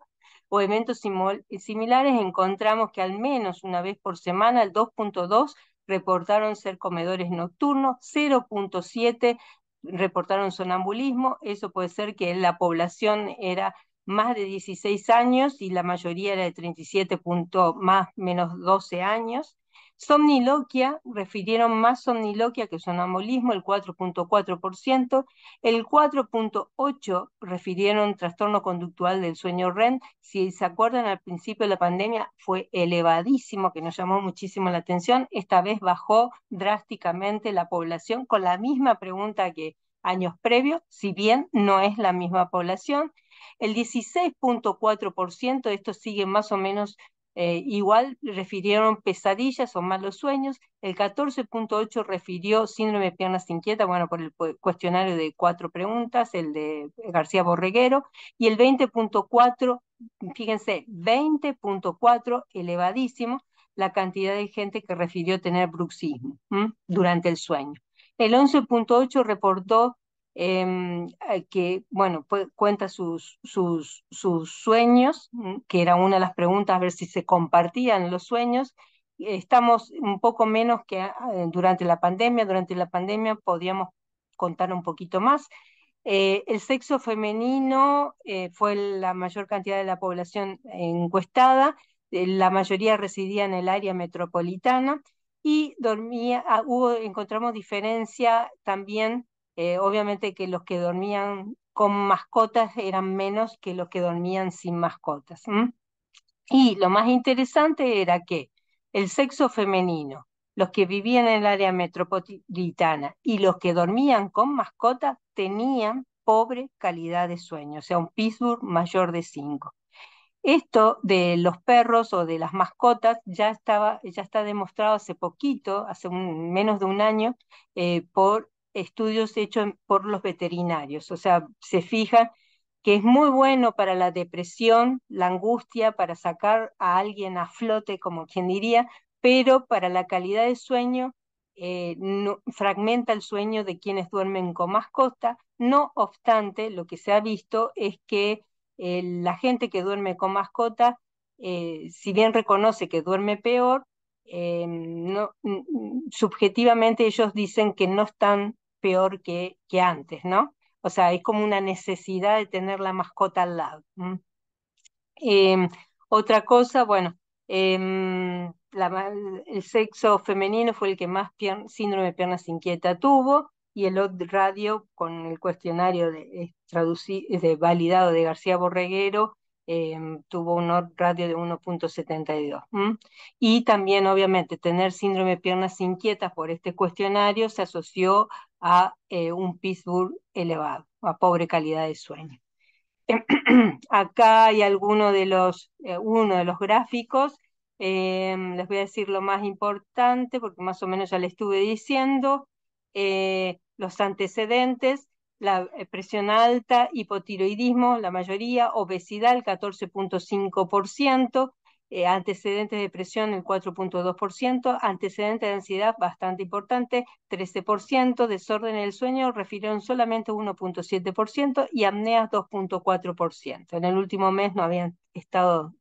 o eventos similares, encontramos que al menos una vez por semana, el 2,2% reportaron ser comedores nocturnos, 0,7% reportaron sonambulismo. Eso puede ser que la población era más de 16 años y la mayoría era de 37 más menos 12 años. Somniloquia, refirieron más somniloquia que sonambulismo, el 4.4%. El 4.8% refirieron trastorno conductual del sueño REM. Si se acuerdan, al principio de la pandemia fue elevadísimo, que nos llamó muchísimo la atención. Esta vez bajó drásticamente la población con la misma pregunta que años previos, si bien no es la misma población. El 16.4%, esto sigue más o menos igual, refirieron pesadillas o malos sueños. El 14.8% refirió síndrome de piernas inquietas, bueno, por el cuestionario de 4 preguntas, el de García Borreguero. Y el 20.4%, fíjense, 20.4%, elevadísimo, la cantidad de gente que refirió tener bruxismo durante el sueño. El 11.8% reportó que, bueno, cuenta sus sueños, que era una de las preguntas, a ver si se compartían los sueños. Estamos un poco menos que durante la pandemia. Durante la pandemia podíamos contar un poquito más. El sexo femenino fue la mayor cantidad de la población encuestada. La mayoría residía en el área metropolitana y encontramos diferencia también. Obviamente que los que dormían con mascotas eran menos que los que dormían sin mascotas. Y lo más interesante era que el sexo femenino, los que vivían en el área metropolitana y los que dormían con mascotas tenían pobre calidad de sueño, o sea, un Pittsburgh mayor de 5. Esto de los perros o de las mascotas ya está demostrado hace poquito, menos de un año, por estudios hechos por los veterinarios. O sea, se fijan que es muy bueno para la depresión, la angustia, para sacar a alguien a flote, como quien diría, pero para la calidad de sueño fragmenta el sueño de quienes duermen con mascota. No obstante, lo que se ha visto es que la gente que duerme con mascota, si bien reconoce que duerme peor, subjetivamente ellos dicen que no están peor que antes, ¿no? O sea, es como una necesidad de tener la mascota al lado. Otra cosa, bueno, el sexo femenino fue el que más síndrome de piernas inquieta tuvo, y el OD radio con el cuestionario de validado de García Borreguero tuvo un OD radio de 1.72. Y también, obviamente, tener síndrome de piernas inquietas por este cuestionario se asoció a un Pittsburgh elevado, a pobre calidad de sueño. Acá hay uno de los gráficos. Les voy a decir lo más importante, porque más o menos ya le estuve diciendo. Los antecedentes: la presión alta, hipotiroidismo, la mayoría, obesidad, el 14.5%, antecedentes de depresión, el 4.2%, antecedentes de ansiedad, bastante importante, 13%, desorden del sueño, refirieron solamente 1.7%, y apneas 2.4%. En el último mes no habían estado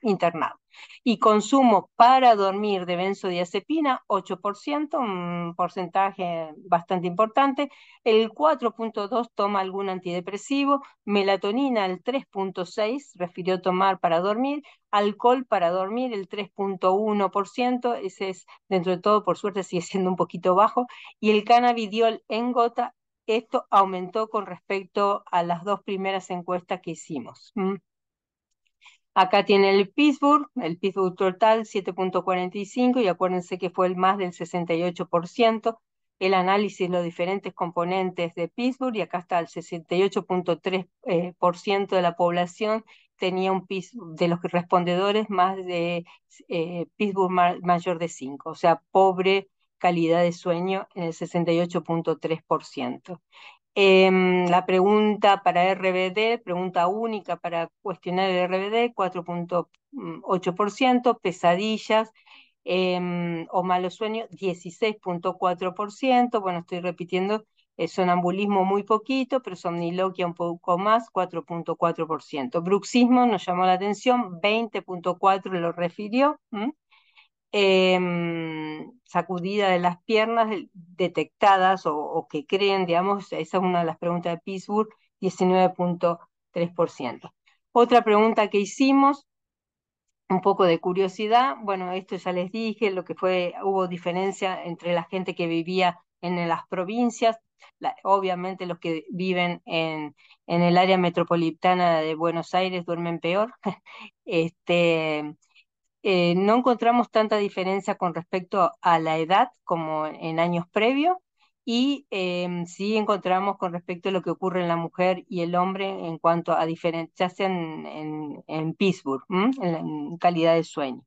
internados. Y consumo para dormir de benzodiazepina, 8%, un porcentaje bastante importante. El 4.2% toma algún antidepresivo. Melatonina, el 3.6%, refirió tomar para dormir. Alcohol para dormir, el 3.1%, ese es, dentro de todo, por suerte sigue siendo un poquito bajo. Y el cannabidiol en gota, esto aumentó con respecto a las 2 primeras encuestas que hicimos. Acá tiene el Pittsburgh total, 7.45, y acuérdense que fue el más del 68%. El análisis de los diferentes componentes de Pittsburgh, y acá está el 68.3% de la población tenía un Pittsburgh, de los respondedores, más de Pittsburgh mayor de 5, o sea, pobre calidad de sueño en el 68.3%. La pregunta para RBD, pregunta única para cuestionar el RBD, 4.8%, pesadillas o malos sueños, 16.4%, bueno, estoy repitiendo, sonambulismo muy poquito, pero somniloquia un poco más, 4.4%. Bruxismo nos llamó la atención, 20.4% lo refirió. sacudida de las piernas detectadas o que creen, digamos, esa es una de las preguntas de Pittsburgh, 19,3%. Otra pregunta que hicimos, un poco de curiosidad, bueno, esto ya les dije, lo que fue, hubo diferencia entre la gente que vivía en las provincias, obviamente los que viven en el área metropolitana de Buenos Aires duermen peor. Este, no encontramos tanta diferencia con respecto a la edad como en años previos y sí encontramos con respecto a lo que ocurre en la mujer y el hombre en cuanto a diferencias en Pittsburgh, en calidad de sueño.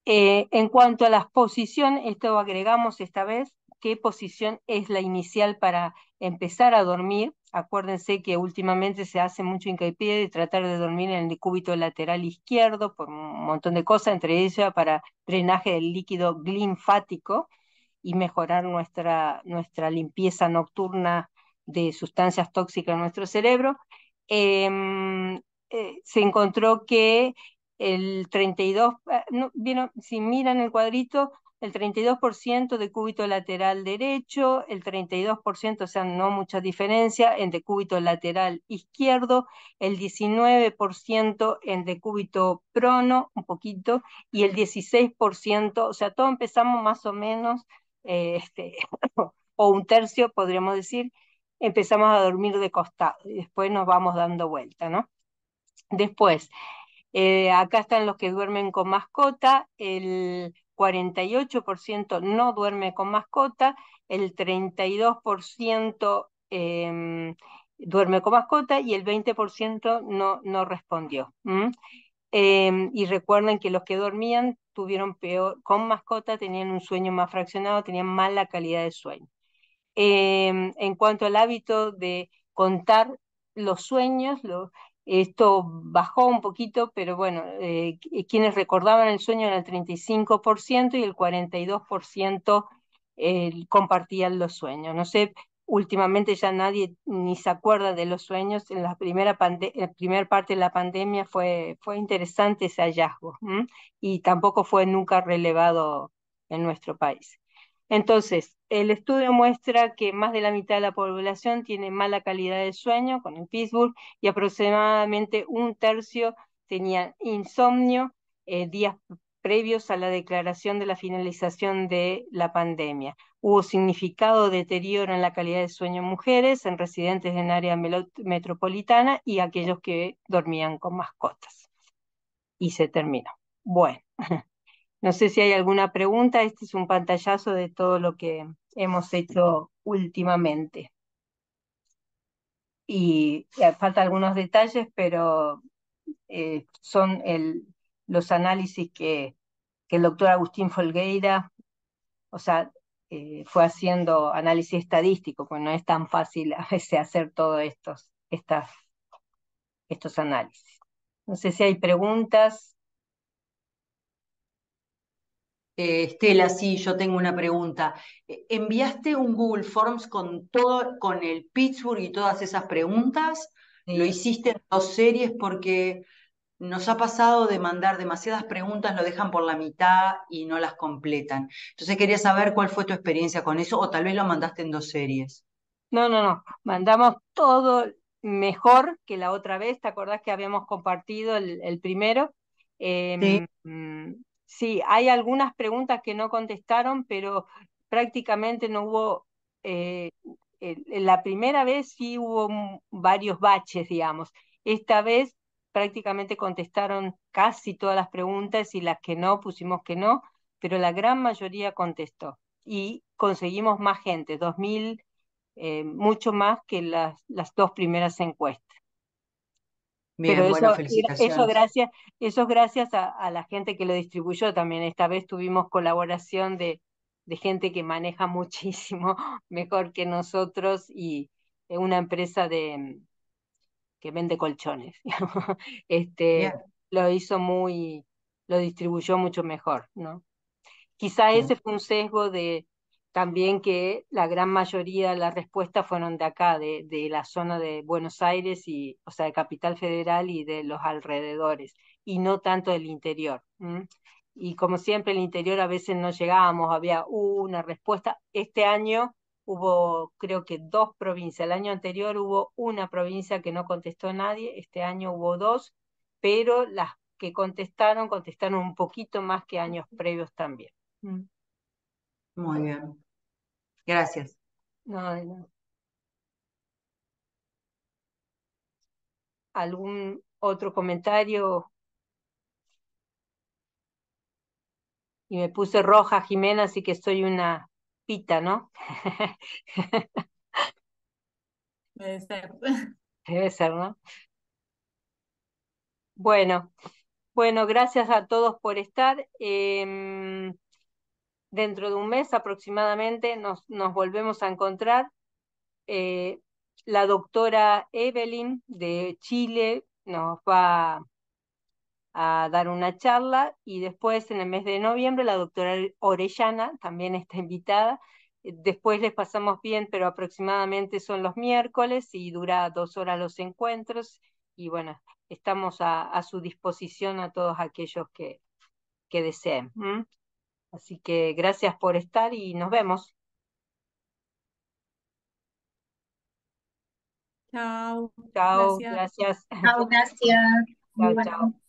En cuanto a las posiciones, esto agregamos esta vez, qué posición es la inicial para empezar a dormir. Acuérdense que últimamente se hace mucho hincapié de tratar de dormir en el decúbito lateral izquierdo por un montón de cosas, entre ellas para drenaje del líquido linfático y mejorar nuestra limpieza nocturna de sustancias tóxicas en nuestro cerebro. Se encontró que el 32, no, ¿vieron? Si miran el cuadrito, el 32% de cúbito lateral derecho, el 32%, o sea, no mucha diferencia, en decúbito lateral izquierdo, el 19% en decúbito prono, un poquito, y el 16%, o sea, todo empezamos más o menos, o un tercio, podríamos decir, empezamos a dormir de costado y después nos vamos dando vuelta, ¿no? Después, acá están los que duermen con mascota, el 48% no duerme con mascota, el 32% duerme con mascota y el 20% no respondió. Y recuerden que los que dormían tuvieron peor, con mascota tenían un sueño más fraccionado, tenían mala calidad de sueño. En cuanto al hábito de contar los sueños, esto bajó un poquito, pero bueno, quienes recordaban el sueño era el 35% y el 42% compartían los sueños. No sé, últimamente ya nadie ni se acuerda de los sueños. En la primera parte de la pandemia fue interesante ese hallazgo, y tampoco fue nunca relevado en nuestro país. Entonces, el estudio muestra que más de la mitad de la población tiene mala calidad de sueño con el Pittsburgh y aproximadamente un tercio tenía insomnio días previos a la declaración de la finalización de la pandemia. Hubo significado deterioro en la calidad de sueño en mujeres, en residentes en área metropolitana y aquellos que dormían con mascotas. Y se terminó. Bueno. No sé si hay alguna pregunta, este es un pantallazo de todo lo que hemos hecho últimamente. Y faltan algunos detalles, pero son los análisis que el doctor Agustín Folgueira, o sea, fue haciendo análisis estadístico, pues no es tan fácil a veces hacer todos estos análisis. No sé si hay preguntas. Estela, sí, yo tengo una pregunta. ¿Enviaste un Google Forms con todo, con el Pittsburgh y todas esas preguntas? ¿Lo hiciste en 2 series? Porque nos ha pasado de mandar demasiadas preguntas, lo dejan por la mitad y no las completan. Entonces quería saber cuál fue tu experiencia con eso, o tal vez lo mandaste en 2 series. No, mandamos todo mejor que la otra vez. ¿Te acordás que habíamos compartido el primero? Sí. Sí, hay algunas preguntas que no contestaron, pero prácticamente no hubo, la primera vez sí hubo varios baches, digamos. Esta vez prácticamente contestaron casi todas las preguntas y las que no, pusimos que no, pero la gran mayoría contestó. Y conseguimos más gente, 2.000, mucho más que las dos primeras encuestas. Pero Bien, bueno, felicitaciones. eso es gracias a la gente que lo distribuyó también. Esta vez tuvimos colaboración de gente que maneja muchísimo mejor que nosotros y una empresa que vende colchones. Este, Bien, lo hizo lo distribuyó mucho mejor, ¿no? Quizá ese bien. fue un sesgo de también que la gran mayoría de las respuestas fueron de acá, de la zona de Buenos Aires, o sea, de Capital Federal y de los alrededores, y no tanto del interior. y como siempre el interior a veces no llegábamos, había una respuesta. Este año hubo creo que 2 provincias, el año anterior hubo una provincia que no contestó nadie, este año hubo 2, pero las que contestaron, contestaron un poquito más que años previos también. Muy bien. Gracias. No, no. ¿Algún otro comentario? Y me puse roja, Jimena, así que soy una pita, ¿no? Debe ser. Debe ser, ¿no? Bueno, bueno, gracias a todos por estar. Dentro de un mes aproximadamente nos volvemos a encontrar. Eh, la doctora Evelyn de Chile nos va a dar una charla y después en el mes de noviembre la doctora Orellana también está invitada. Después les pasamos bien, pero aproximadamente son los miércoles y dura 2 horas los encuentros. Y bueno, estamos a su disposición a todos aquellos que deseen. Así que gracias por estar y nos vemos. Chao. Chao, Gracias. gracias. Chao, gracias. Chao, Muy bueno. chao.